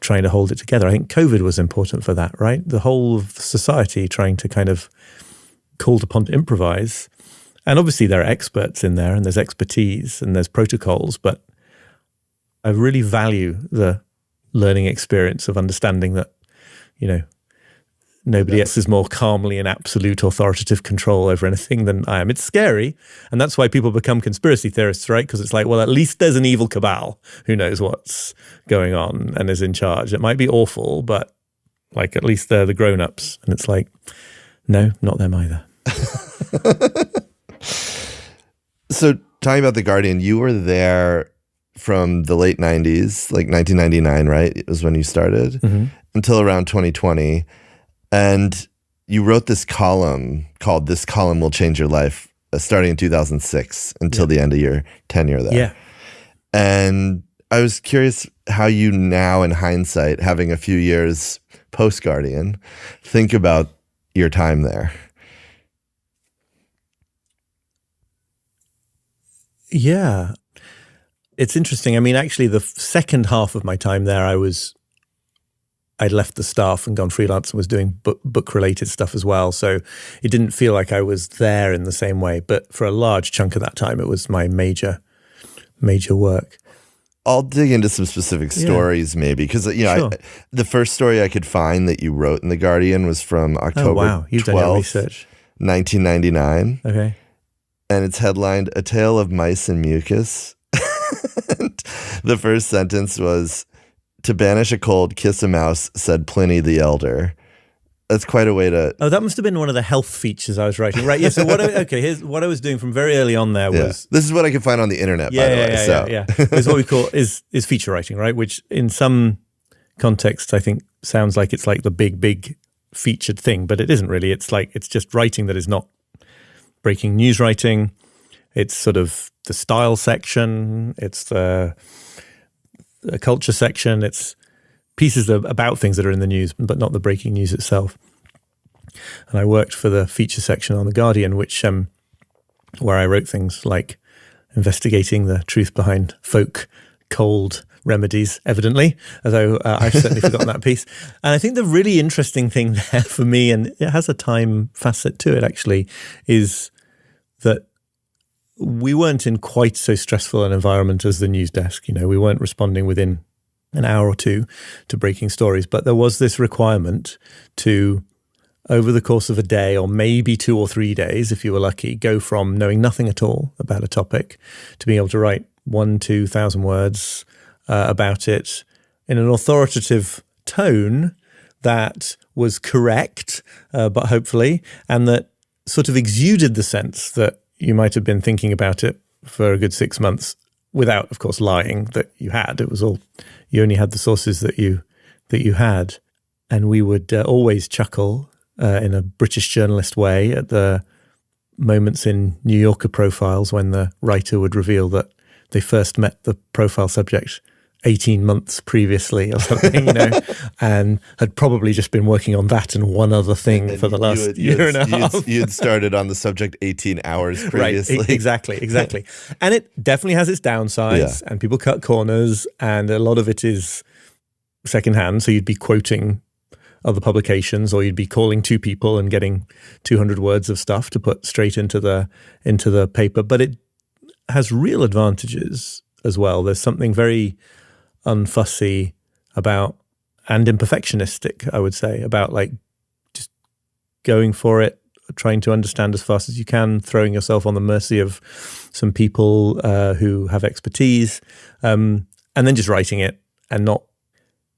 S1: trying to hold it together. I think COVID was important for that, right? The whole of society trying to kind of called upon to improvise. And obviously there are experts in there and there's expertise and there's protocols, but I really value the learning experience of understanding that, Nobody else is more calmly in absolute authoritative control over anything than I am. It's scary. And that's why people become conspiracy theorists, right? Because it's like, well, at least there's an evil cabal who knows what's going on and is in charge. It might be awful, but like at least they're the grown-ups. And it's like, no, not them either.
S2: So talking about The Guardian, you were there from the late 90s, like 1999, right? It was when you started, until around 2020. And you wrote this column called This Column Will Change Your Life, starting in 2006 until the end of your tenure there.
S1: Yeah.
S2: And I was curious how you now, in hindsight, having a few years post-Guardian, think about your time there.
S1: Yeah. It's interesting. I mean, actually, the second half of my time there, I'd left the staff and gone freelance and was doing book-related stuff as well. So it didn't feel like I was there in the same way. But for a large chunk of that time, it was my major work.
S2: I'll dig into some specific stories maybe, because
S1: Sure.
S2: the first story I could find that you wrote in The Guardian was from October
S1: You've done your
S2: 12th,
S1: research.
S2: 1999.
S1: Okay.
S2: And it's headlined, A Tale of Mice and Mucus. And the first sentence was, to banish a cold, kiss a mouse, said Pliny the Elder. That's quite a way to...
S1: Oh, that must have been one of the health features I was writing. Right, yeah, so here's what I was doing from very early on there was...
S2: This is what I could find on the internet, by the way.
S1: Yeah. It's what we call is feature writing, right? Which in some contexts I think sounds like it's like the big featured thing, but it isn't really. It's like, it's just writing that is not breaking news writing. It's sort of the style section. It's the culture section. It's pieces about things that are in the news, but not the breaking news itself. And I worked for the feature section on The Guardian, which where I wrote things like investigating the truth behind folk cold remedies, evidently, although I've certainly forgotten that piece. And I think the really interesting thing there for me, and it has a time facet to it actually, is that we weren't in quite so stressful an environment as the news desk. You know, we weren't responding within an hour or two to breaking stories, but there was this requirement to, over the course of a day or maybe 2 or 3 days, if you were lucky, go from knowing nothing at all about a topic to being able to write 1,000-2,000 words about it in an authoritative tone that was correct, but hopefully, and that sort of exuded the sense that you might have been thinking about it for a good 6 months without, of course, lying that you had. It was all, you only had the sources that you had. And we would always chuckle in a British journalist way at the moments in New Yorker profiles when the writer would reveal that they first met the profile subject 18 months previously or something, you know, and had probably just been working on that and one other thing for the last year and a half.
S2: You'd started on the subject 18 hours previously.
S1: Right, exactly. And it definitely has its downsides, and people cut corners, and a lot of it is secondhand. So you'd be quoting other publications, or you'd be calling 2 people and getting 200 words of stuff to put straight into the paper. But it has real advantages as well. There's something very unfussy about, and imperfectionistic, I would say, about like just going for it, trying to understand as fast as you can, throwing yourself on the mercy of some people who have expertise, and then just writing it and not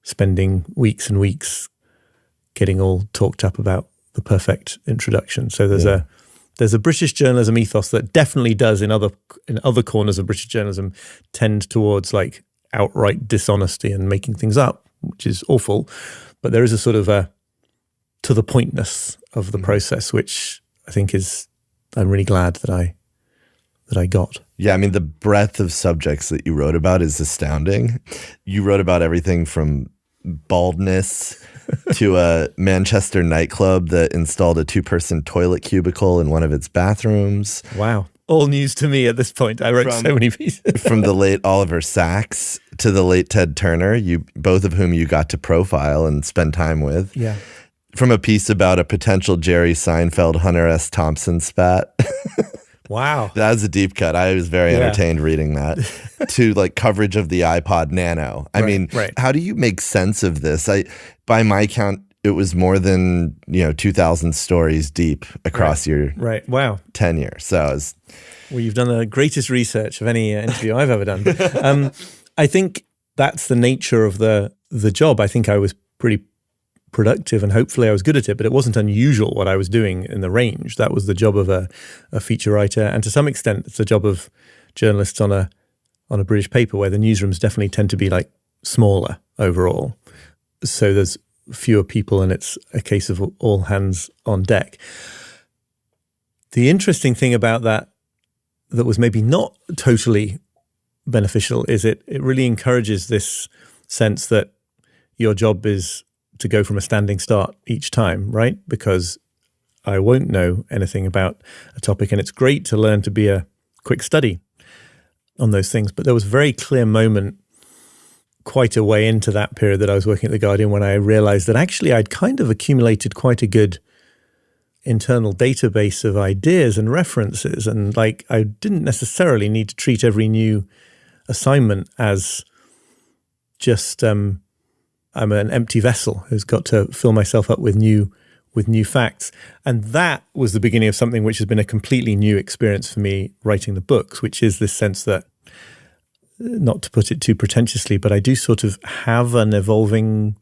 S1: spending weeks and weeks getting all talked up about the perfect introduction. So there's a British journalism ethos that definitely does in other corners of British journalism tend towards like outright dishonesty and making things up, which is awful. But there is a sort of a to the pointness of the process, which I think I'm really glad that I got.
S2: Yeah, I mean, the breadth of subjects that you wrote about is astounding. You wrote about everything from baldness to a Manchester nightclub that installed a 2-person toilet cubicle in one of its bathrooms.
S1: Wow. All news to me at this point. I wrote so many pieces.
S2: From the late Oliver Sacks to the late Ted Turner, both of whom you got to profile and spend time with.
S1: Yeah.
S2: From a piece about a potential Jerry Seinfeld Hunter S. Thompson spat.
S1: Wow.
S2: That was a deep cut. I was very entertained reading that. To like coverage of the iPod Nano. I mean, how do you make sense of this? By my count, it was more than 2,000 stories deep across your
S1: right. Wow.
S2: tenure. So it's,
S1: well, you've done the greatest research of any interview I've ever done. I think that's the nature of the job. I think I was pretty productive and hopefully I was good at it, but it wasn't unusual what I was doing in the range. That was the job of a feature writer, and to some extent it's the job of journalists on a British paper, where the newsrooms definitely tend to be like smaller overall. So there's fewer people and it's a case of all hands on deck. The interesting thing about that was maybe not totally beneficial is it really encourages this sense that your job is to go from a standing start each time, right? Because I won't know anything about a topic, and it's great to learn to be a quick study on those things. But there was a very clear moment quite a way into that period that I was working at The Guardian when I realized that actually I'd kind of accumulated quite a good internal database of ideas and references, and like I didn't necessarily need to treat every new assignment as just I'm an empty vessel who's got to fill myself up with new facts. And that was the beginning of something which has been a completely new experience for me writing the books, which is this sense that, not to put it too pretentiously, but I do sort of have an evolving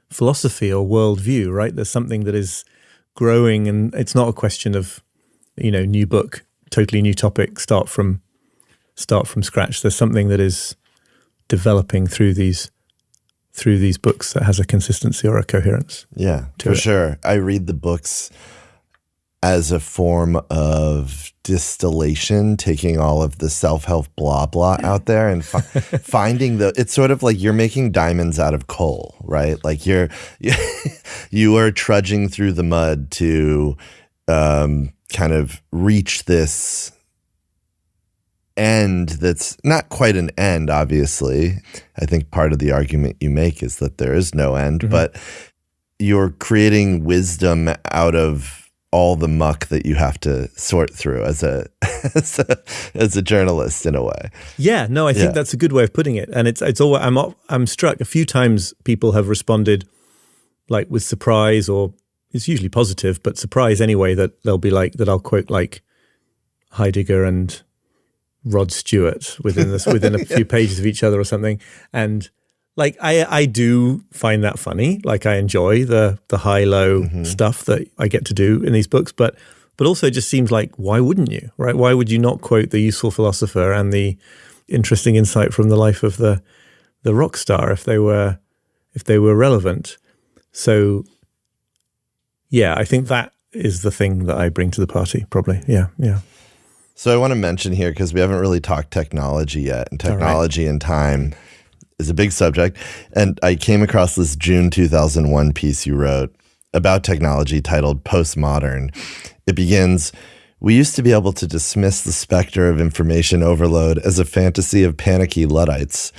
S1: philosophy or worldview, right? There's something that is growing, and it's not a question of, new book, totally new topic, start from scratch. There's something that is developing through these books that has a consistency or a coherence.
S2: Yeah, for sure. I read the books as a form of distillation, taking all of the self-help blah blah out there and finding it's sort of like you're making diamonds out of coal, right? Like you are trudging through the mud to kind of reach this end that's not quite an end, obviously. I think part of the argument you make is that there is no end, but you're creating wisdom out of all the muck that you have to sort through as a journalist in a way.
S1: Yeah, no, I think that's a good way of putting it. And it's all I'm struck a few times people have responded like with surprise, or it's usually positive, but surprise anyway, that they'll be like that I'll quote like Heidegger and Rod Stewart within a few pages of each other or something. And like I do find that funny. Like I enjoy the high-low stuff that I get to do in these books, but also it just seems like, why wouldn't you, right? Why would you not quote the useful philosopher and the interesting insight from the life of the rock star if they were relevant? So yeah, I think that is the thing that I bring to the party, probably. Yeah.
S2: So I want to mention here, because we haven't really talked technology yet, and technology and time is a big subject. And I came across this June 2001 piece you wrote about technology titled Postmodern. It begins, "We used to be able to dismiss the specter of information overload as a fantasy of panicky Luddites.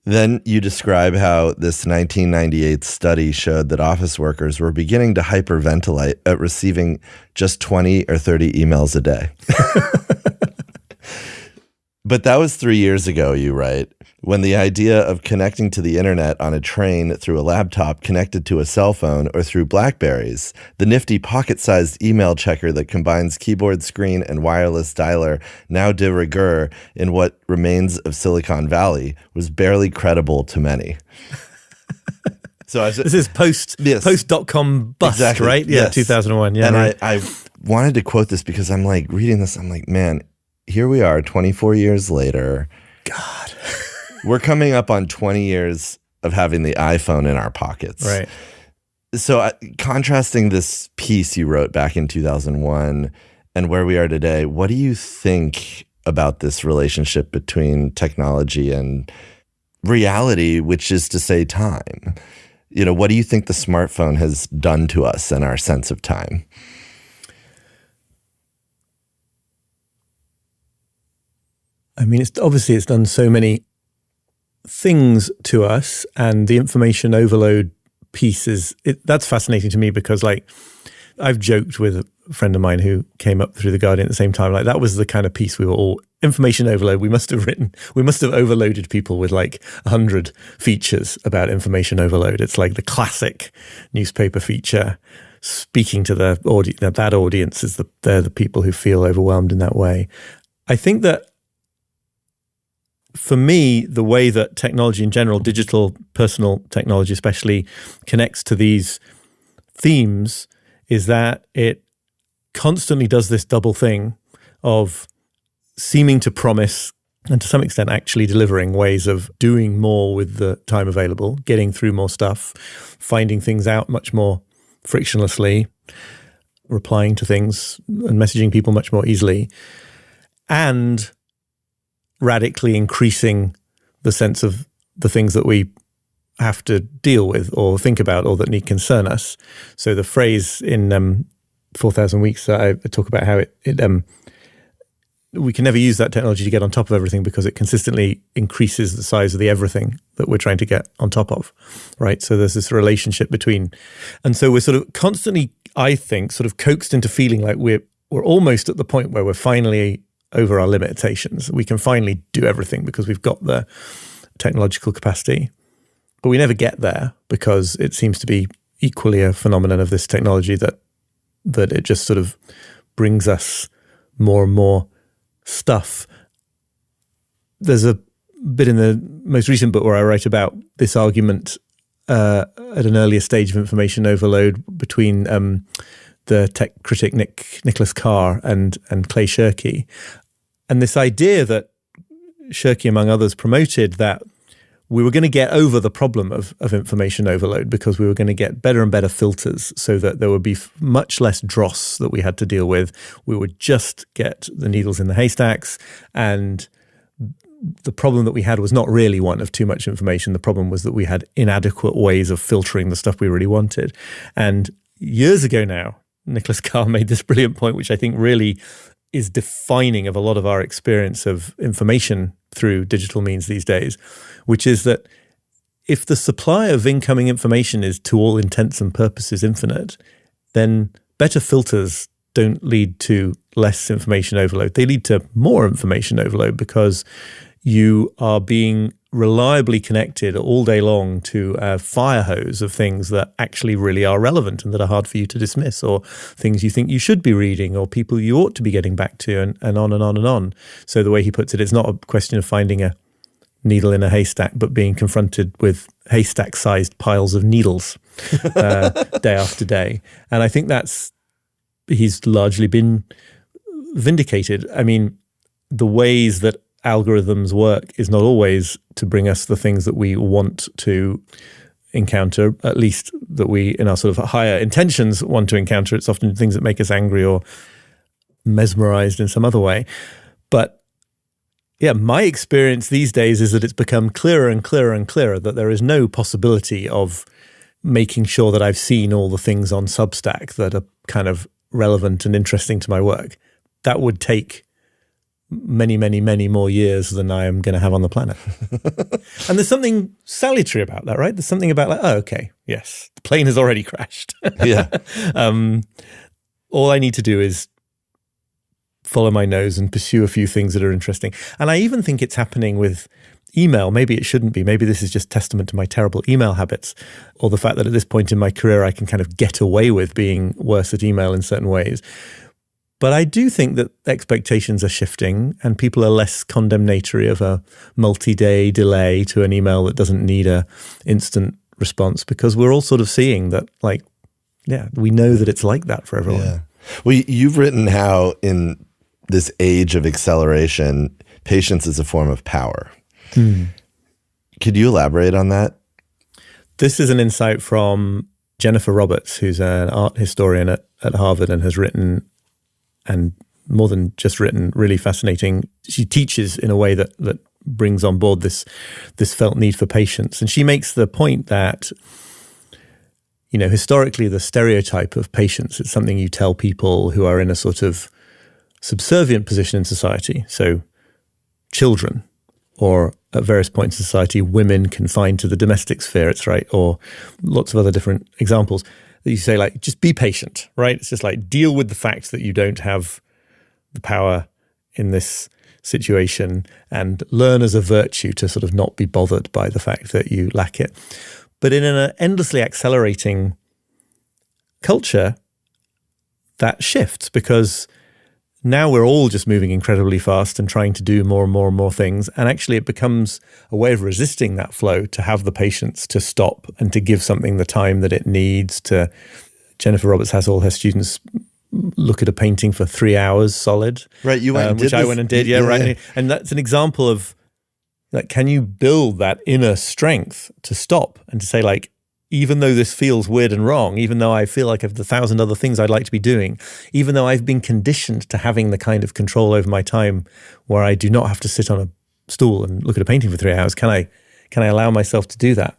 S2: Then you describe how this 1998 study showed that office workers were beginning to hyperventilate at receiving just 20 or 30 emails a day." But that was 3 years ago, you write, when the idea of connecting to the internet on a train through a laptop connected to a cell phone or through BlackBerries, the nifty pocket-sized email checker that combines keyboard screen and wireless dialer, now de rigueur in what remains of Silicon Valley, was barely credible to many. So
S1: this is post.com bust,
S2: exactly,
S1: right? Yeah,
S2: yes.
S1: 2001. Yeah,
S2: and
S1: right.
S2: I wanted to quote this because I'm like reading this. I'm like, man, here we are 24 years later.
S1: God.
S2: We're coming up on 20 years of having the iPhone in our pockets.
S1: Right.
S2: So contrasting this piece you wrote back in 2001 and where we are today, what do you think about this relationship between technology and reality, which is to say time? What do you think the smartphone has done to us and our sense of time?
S1: I mean, it's done so many things to us, and the information overload piece that's fascinating to me because, like, I've joked with friend of mine who came up through The Guardian at the same time. Like, that was the kind of piece we were all, information overload. We must have overloaded people with like 100 features about information overload. It's like the classic newspaper feature. Speaking to the audience, that audience is they're the people who feel overwhelmed in that way. I think that for me, the way that technology in general, digital personal technology especially, connects to these themes is that it constantly does this double thing of seeming to promise and to some extent actually delivering ways of doing more with the time available, getting through more stuff, finding things out much more frictionlessly, replying to things and messaging people much more easily, and radically increasing the sense of the things that we have to deal with or think about or that need concern us. So the phrase in 4,000 Weeks, I talk about how we can never use that technology to get on top of everything because it consistently increases the size of the everything that we're trying to get on top of, right? So there's this relationship between, and so we're sort of constantly, I think, sort of coaxed into feeling like we're almost at the point where we're finally over our limitations. We can finally do everything because we've got the technological capacity, but we never get there because it seems to be equally a phenomenon of this technology that it just sort of brings us more and more stuff. There's a bit in the most recent book where I write about this argument at an earlier stage of information overload between the tech critic Nicholas Carr and Clay Shirky. And this idea that Shirky, among others, promoted that we were going to get over the problem of information overload because we were going to get better and better filters so that there would be much less dross that we had to deal with. We would just get the needles in the haystacks. And the problem that we had was not really one of too much information. The problem was that we had inadequate ways of filtering the stuff we really wanted. And years ago now, Nicholas Carr made this brilliant point, which I think really is defining of a lot of our experience of information through digital means these days, which is that if the supply of incoming information is to all intents and purposes infinite, then better filters don't lead to less information overload. They lead to more information overload because you are being reliably connected all day long to a fire hose of things that actually really are relevant and that are hard for you to dismiss, or things you think you should be reading, or people you ought to be getting back to, and on and on and on. So the way he puts it, it's not a question of finding a needle in a haystack, but being confronted with haystack-sized piles of needles day after day. And I think he's largely been vindicated. I mean, the ways that algorithms work is not always to bring us the things that we want to encounter, at least that we, in our sort of higher intentions, want to encounter. It's often things that make us angry or mesmerized in some other way. But yeah, my experience these days is that it's become clearer and clearer and clearer that there is no possibility of making sure that I've seen all the things on Substack that are kind of relevant and interesting to my work. That would take many, many, many more years than I am going to have on the planet. And there's something salutary about that, right? There's something about like, oh, okay, yes, the plane has already crashed.
S2: Yeah.
S1: All I need to do is follow my nose and pursue a few things that are interesting. And I even think it's happening with email. Maybe it shouldn't be. Maybe this is just testament to my terrible email habits, or the fact that at this point in my career, I can kind of get away with being worse at email in certain ways. But I do think that expectations are shifting and people are less condemnatory of a multi-day delay to an email that doesn't need a instant response, because we're all sort of seeing that, like, yeah, we know that it's like that for everyone.
S2: Yeah. Well, you've written how in this age of acceleration, patience is a form of power. Could you elaborate on that?
S1: This is an insight from Jennifer Roberts, who's an art historian at Harvard and has written, and more than just written, really fascinating. She teaches in a way that brings on board this felt need for patience. And she makes the point that, you know, historically the stereotype of patience is something you tell people who are in a sort of subservient position in society. So children, or at various points in society, women confined to the domestic sphere, it's right, or lots of other different examples. you say like, just be patient, right? It's just like, deal with the fact that you don't have the power in this situation and learn as a virtue to sort of not be bothered by the fact that you lack it. But in an endlessly accelerating culture, that shifts, because now we're all just moving incredibly fast and trying to do more and more and more things. And actually it becomes a way of resisting that flow, to have the patience to stop and to give something the time that it needs to. Jennifer Roberts has all her students look at a painting for 3 hours solid.
S2: Right, you went and did
S1: which I went and did, right. And that's an example of, like, can you build that inner strength to stop and to say, like, even though this feels weird and wrong, even though I feel like I have 1,000 other things I'd like to be doing, even though I've been conditioned to having the kind of control over my time where I do not have to sit on a stool and look at a painting for 3 hours, can I allow myself to do that?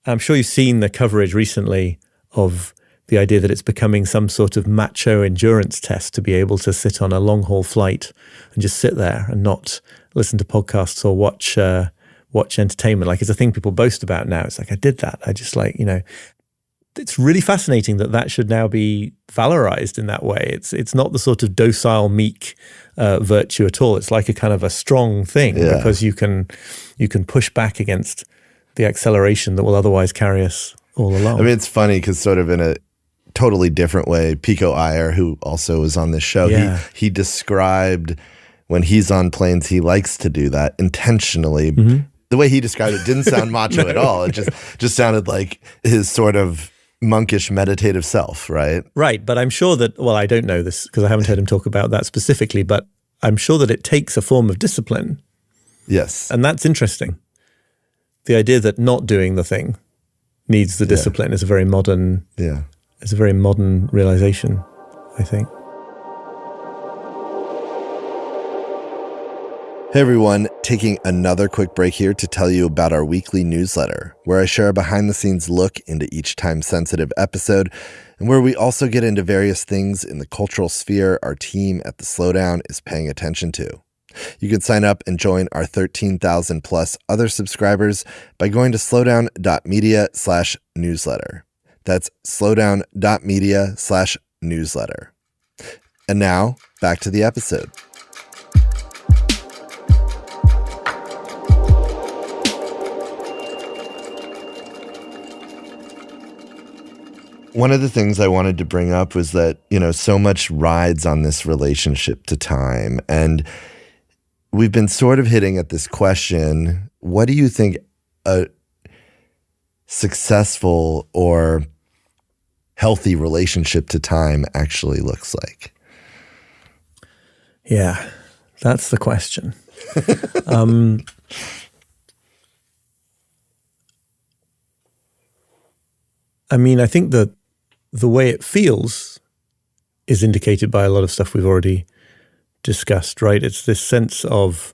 S1: I'm sure you've seen the coverage recently of the idea that it's becoming some sort of macho endurance test to be able to sit on a long haul flight and just sit there and not listen to podcasts or watch entertainment. Like, it's a thing people boast about now. It's like, I did that. I just, like, it's really fascinating that should now be valorized in that way. It's not the sort of docile, meek virtue at all. It's like a kind of a strong thing, because you can push back against the acceleration that will otherwise carry us all along.
S2: I mean, it's funny because sort of in a totally different way, Pico Iyer, who also was on this show, he described when he's on planes, he likes to do that intentionally. Mm-hmm. The way he described it didn't sound macho at all. It just sounded like his sort of monkish meditative self, right?
S1: Right, but I'm sure that, well, I don't know this because I haven't heard him talk about that specifically, but I'm sure that it takes a form of discipline.
S2: Yes.
S1: And that's interesting. The idea that not doing the thing needs the discipline is a very modern it's a very modern realization, I think.
S2: Hey everyone, taking another quick break here to tell you about our weekly newsletter, where I share a behind-the-scenes look into each time-sensitive episode, and where we also get into various things in the cultural sphere our team at The Slowdown is paying attention to. You can sign up and join our 13,000 plus other subscribers by going to slowdown.media/newsletter. That's slowdown.media/newsletter. And now, back to the episode. One of the things I wanted to bring up was that, so much rides on this relationship to time. And we've been sort of hitting at this question, what do you think a successful or healthy relationship to time actually looks like?
S1: Yeah, that's the question. I mean, I think that the way it feels is indicated by a lot of stuff we've already discussed, right? It's this sense of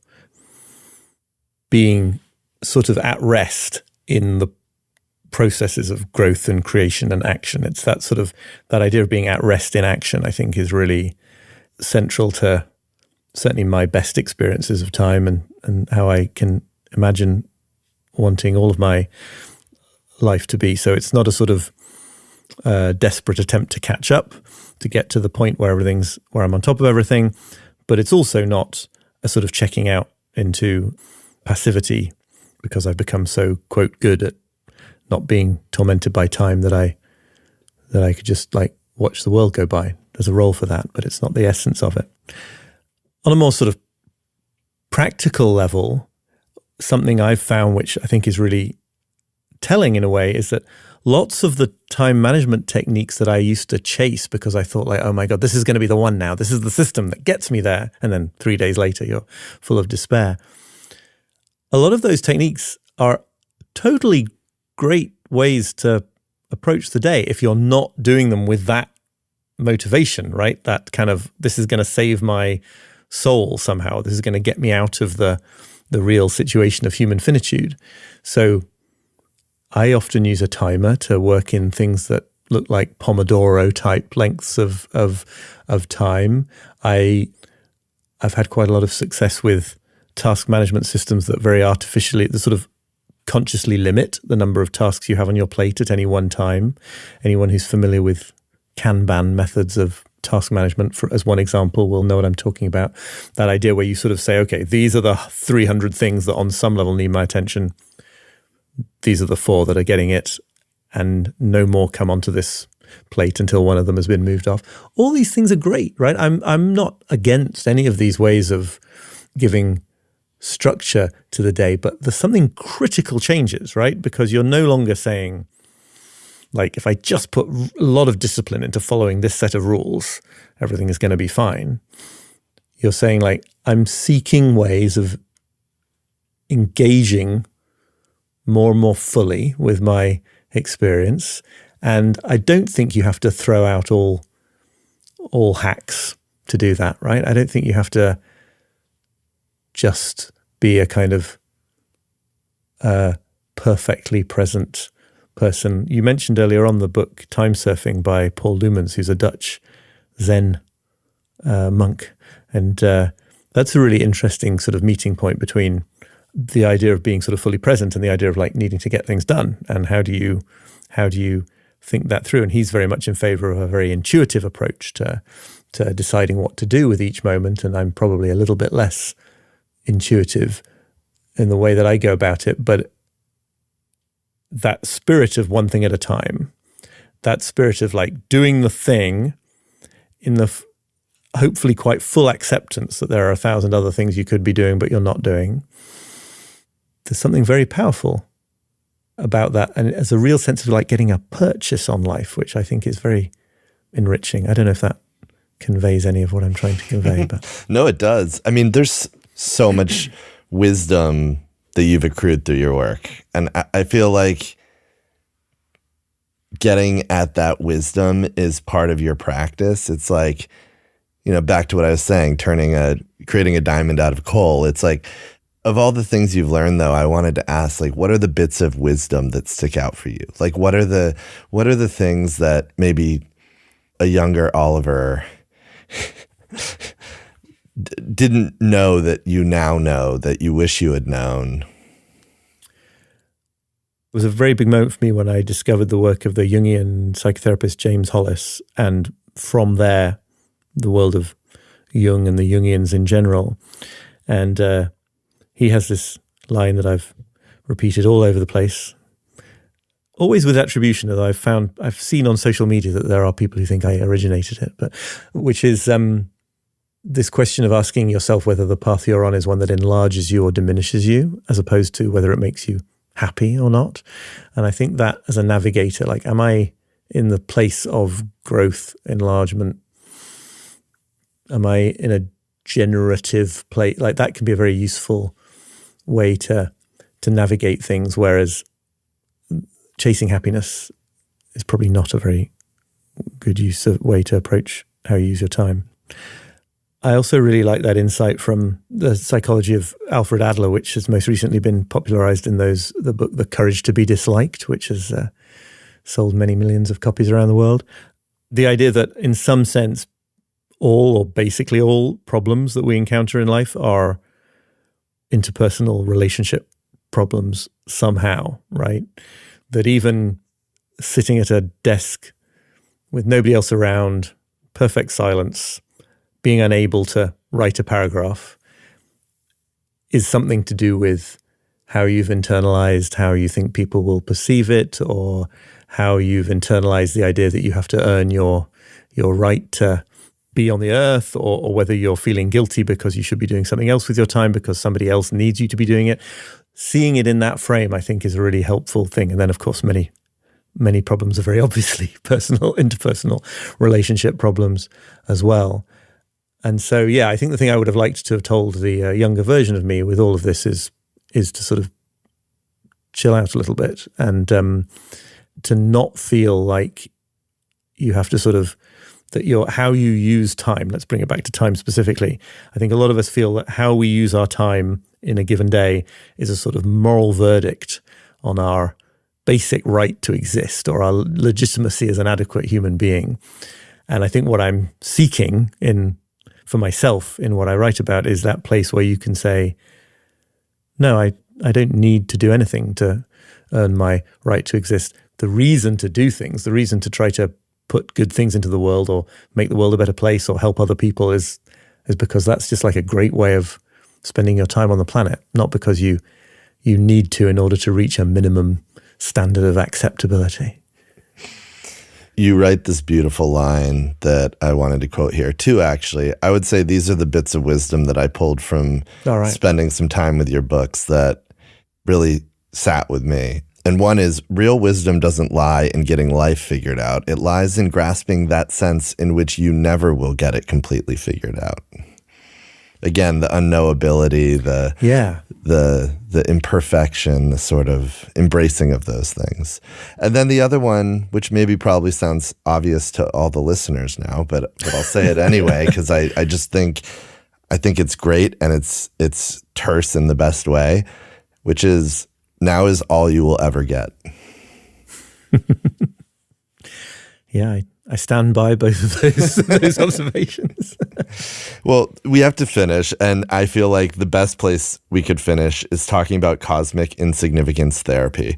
S1: being sort of at rest in the processes of growth and creation and action. It's that sort of, that idea of being at rest in action, I think, is really central to certainly my best experiences of time and how I can imagine wanting all of my life to be. So it's not a sort of desperate attempt to catch up, to get to the point where I'm on top of everything, but it's also not a sort of checking out into passivity because I've become so, quote, good at not being tormented by time that I could just like watch the world go by. There's a role for that, but it's not the essence of it. On a more sort of practical level, something I've found, which I think is really telling in a way, is that lots of the time management techniques that I used to chase because I thought, like, oh my God, this is going to be the one now. This is the system that gets me there. And then 3 days later, you're full of despair. A lot of those techniques are totally great ways to approach the day if you're not doing them with that motivation, right? That kind of, this is going to save my soul somehow. This is going to get me out of the real situation of human finitude. So I often use a timer to work in things that look like Pomodoro type lengths of time. I've had quite a lot of success with task management systems that very artificially, the sort of consciously limit the number of tasks you have on your plate at any one time. Anyone who's familiar with Kanban methods of task management, as one example, will know what I'm talking about. That idea where you sort of say, okay, these are the 300 things that on some level need my attention. These are the 4 that are getting it, and no more come onto this plate until one of them has been moved off. All these things are great, right? I'm not against any of these ways of giving structure to the day, but there's something critical changes, right? Because you're no longer saying, like, if I just put a lot of discipline into following this set of rules, everything is going to be fine. You're saying, like, I'm seeking ways of engaging more and more fully with my experience. And I don't think you have to throw out all hacks to do that, right? I don't think you have to just be a kind of perfectly present person. You mentioned earlier on the book Time Surfing by Paul Lumens, who's a Dutch Zen monk. And that's a really interesting sort of meeting point between the idea of being sort of fully present and the idea of like needing to get things done. And how do you think that through? And he's very much in favor of a very intuitive approach to deciding what to do with each moment. And I'm probably a little bit less intuitive in the way that I go about it. But that spirit of one thing at a time, that spirit of like doing the thing in the hopefully quite full acceptance that there are 1,000 other things you could be doing but you're not doing. There's something very powerful about that, and it's a real sense of like getting a purchase on life, which I think is very enriching. I don't know if that conveys any of what I'm trying to convey, but
S2: no, it does. I mean, there's so much wisdom that you've accrued through your work, and I feel like getting at that wisdom is part of your practice. It's like, you know, back to what I was saying, creating a diamond out of coal. It's like, of all the things you've learned, though, I wanted to ask, like, what are the bits of wisdom that stick out for you? Like, what are the things that maybe a younger Oliver didn't know that you now know, that you wish you had known?
S1: It was a very big moment for me when I discovered the work of the Jungian psychotherapist James Hollis, and from there, the world of Jung and the Jungians in general. And he has this line that I've repeated all over the place, always with attribution, that I've seen on social media that there are people who think I originated it, but which is this question of asking yourself whether the path you're on is one that enlarges you or diminishes you, as opposed to whether it makes you happy or not. And I think that as a navigator, like, am I in the place of growth, enlargement? Am I in a generative place? Like, that can be a very useful way to navigate things, whereas chasing happiness is probably not a very good way to approach how you use your time. I also really like that insight from the psychology of Alfred Adler, which has most recently been popularized in the book The Courage to be Disliked, which has sold many millions of copies around the world. The idea that in some sense, all or basically all problems that we encounter in life are interpersonal relationship problems somehow, right? That even sitting at a desk with nobody else around, perfect silence, being unable to write a paragraph is something to do with how you've internalized how you think people will perceive it, or how you've internalized the idea that you have to earn your right to be on the earth, or whether you're feeling guilty because you should be doing something else with your time because somebody else needs you to be doing it. Seeing it in that frame, I think, is a really helpful thing. And then, of course, many problems are very obviously interpersonal relationship problems as well. And so, yeah, I think the thing I would have liked to have told the younger version of me with all of this is to sort of chill out a little bit, and to not feel like you have to sort of, that how you use time. Let's bring it back to time specifically. I think a lot of us feel that how we use our time in a given day is a sort of moral verdict on our basic right to exist, or our legitimacy as an adequate human being. And I think what I'm seeking for myself in what I write about is that place where you can say, no, I don't need to do anything to earn my right to exist. The reason to do things, the reason to try to put good things into the world or make the world a better place or help other people is because that's just like a great way of spending your time on the planet, not because you need to in order to reach a minimum standard of acceptability.
S2: You write this beautiful line that I wanted to quote here, too, actually. I would say these are the bits of wisdom that I pulled from spending some time with your books that really sat with me. And one is, real wisdom doesn't lie in getting life figured out. It lies in grasping that sense in which you never will get it completely figured out. Again, the unknowability, the imperfection, the sort of embracing of those things. And then the other one, which maybe probably sounds obvious to all the listeners now, but I'll say it anyway, because I just think it's great and it's terse in the best way, which is, now is all you will ever get.
S1: Yeah, I stand by both of those observations.
S2: Well, we have to finish, and I feel like the best place we could finish is talking about cosmic insignificance therapy.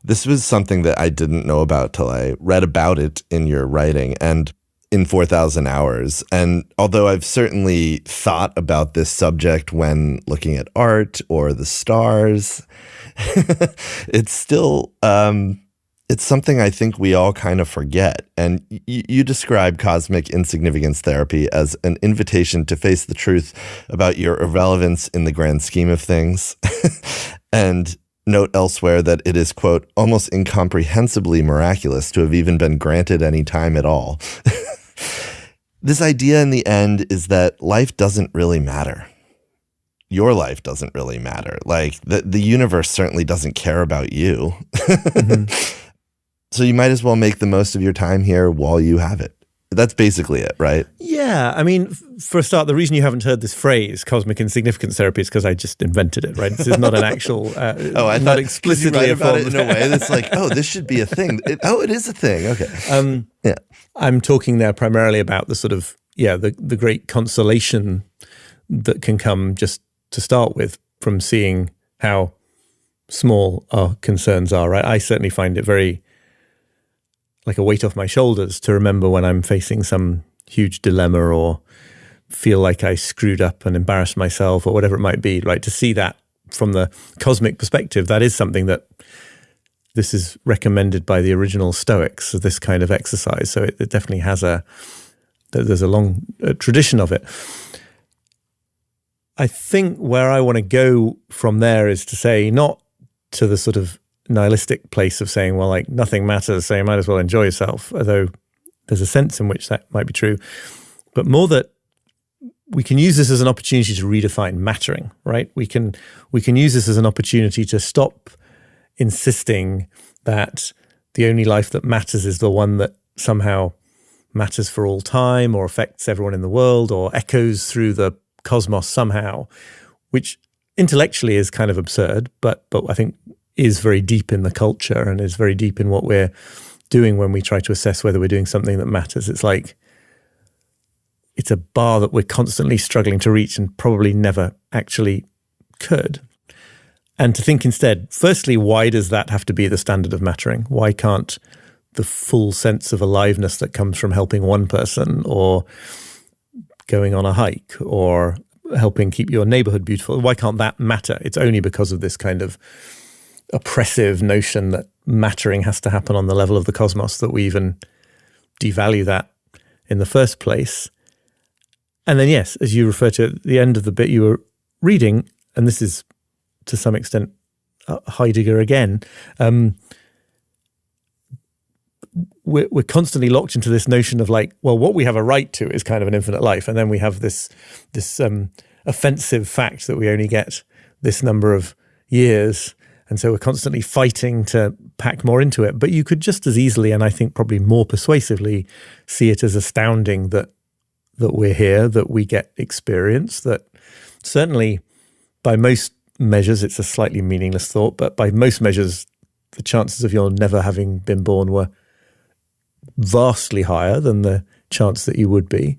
S2: This was something that I didn't know about till I read about it in your writing and in 4,000 Hours. And although I've certainly thought about this subject when looking at art or the stars, it's still it's something I think we all kind of forget. And you describe cosmic insignificance therapy as an invitation to face the truth about your irrelevance in the grand scheme of things. And note elsewhere that it is, quote, almost incomprehensibly miraculous to have even been granted any time at all. This idea in the end is that life doesn't really matter. Your life doesn't really matter. Like the universe certainly doesn't care about you. Mm-hmm. So you might as well make the most of your time here while you have it. That's basically it, right?
S1: Yeah. I mean, for a start, the reason you haven't heard this phrase, cosmic insignificance therapy, is because I just invented it, right? This is not an actual,
S2: I thought explicitly about it in a way that's like, oh, this should be a thing. It is a thing. Okay. Yeah.
S1: I'm talking there primarily about the sort of, the great consolation that can come just to start with from seeing how small our concerns are, right? I certainly find it very like a weight off my shoulders to remember when I'm facing some huge dilemma or feel like I screwed up and embarrassed myself or whatever it might be, right? To see that from the cosmic perspective, that is something that this is recommended by the original Stoics, this kind of exercise. So it definitely has there's a long tradition of it. I think where I want to go from there is to say, not to the sort of nihilistic place of saying, well, like nothing matters, so you might as well enjoy yourself, although there's a sense in which that might be true, but more that we can use this as an opportunity to redefine mattering, right? We can use this as an opportunity to stop insisting that the only life that matters is the one that somehow matters for all time or affects everyone in the world or echoes through the cosmos somehow, which intellectually is kind of absurd, but I think is very deep in the culture and is very deep in what we're doing when we try to assess whether we're doing something that matters. It's like, it's a bar that we're constantly struggling to reach and probably never actually could. And to think instead, firstly, why does that have to be the standard of mattering? Why can't the full sense of aliveness that comes from helping one person or going on a hike or helping keep your neighborhood beautiful, why can't that matter? It's only because of this kind of oppressive notion that mattering has to happen on the level of the cosmos that we even devalue that in the first place. And then, yes, as you refer to at the end of the bit you were reading, and this is to some extent Heidegger again, we're constantly locked into this notion of like, well, what we have a right to is kind of an infinite life, and then we have this offensive fact that we only get this number of years, and so we're constantly fighting to pack more into it. But you could just as easily, and I think probably more persuasively, see it as astounding that we're here, that we get experience, that certainly by most measures, it's a slightly meaningless thought, but by most measures, the chances of your never having been born were vastly higher than the chance that you would be.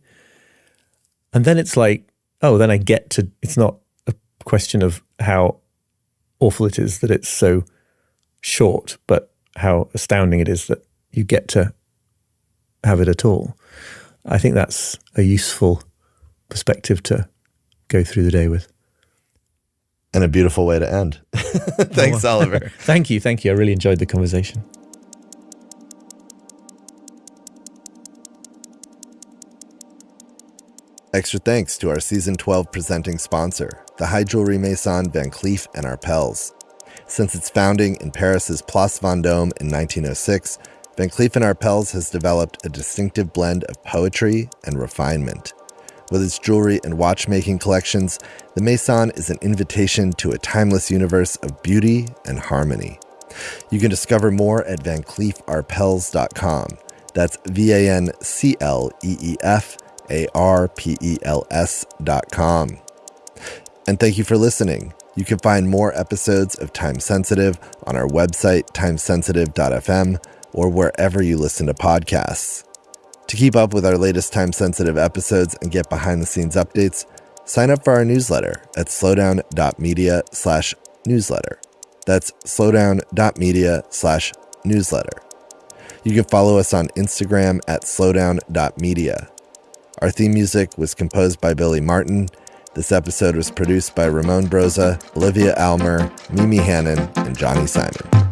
S1: And then it's like, oh, then I get to, it's not a question of how awful it is that it's so short, but how astounding it is that you get to have it at all. I think that's a useful perspective to go through the day with.
S2: And a beautiful way to end. Thanks, Oliver.
S1: Thank you. I really enjoyed the conversation.
S2: Extra thanks to our Season 12 presenting sponsor, the high jewelry maison Van Cleef & Arpels. Since its founding in Paris's Place Vendôme in 1906, Van Cleef & Arpels has developed a distinctive blend of poetry and refinement. With its jewelry and watchmaking collections, the Maison is an invitation to a timeless universe of beauty and harmony. You can discover more at vancleefarpels.com. That's VANCLEEFARPELS.com. And thank you for listening. You can find more episodes of Time Sensitive on our website, timesensitive.fm, or wherever you listen to podcasts. To keep up with our latest time-sensitive episodes and get behind-the-scenes updates, sign up for our newsletter at slowdown.media/newsletter. That's slowdown.media/newsletter. You can follow us on Instagram at slowdown.media. Our theme music was composed by Billy Martin. This episode was produced by Ramon Broza, Olivia Almer, Mimi Hannon, and Johnny Simon.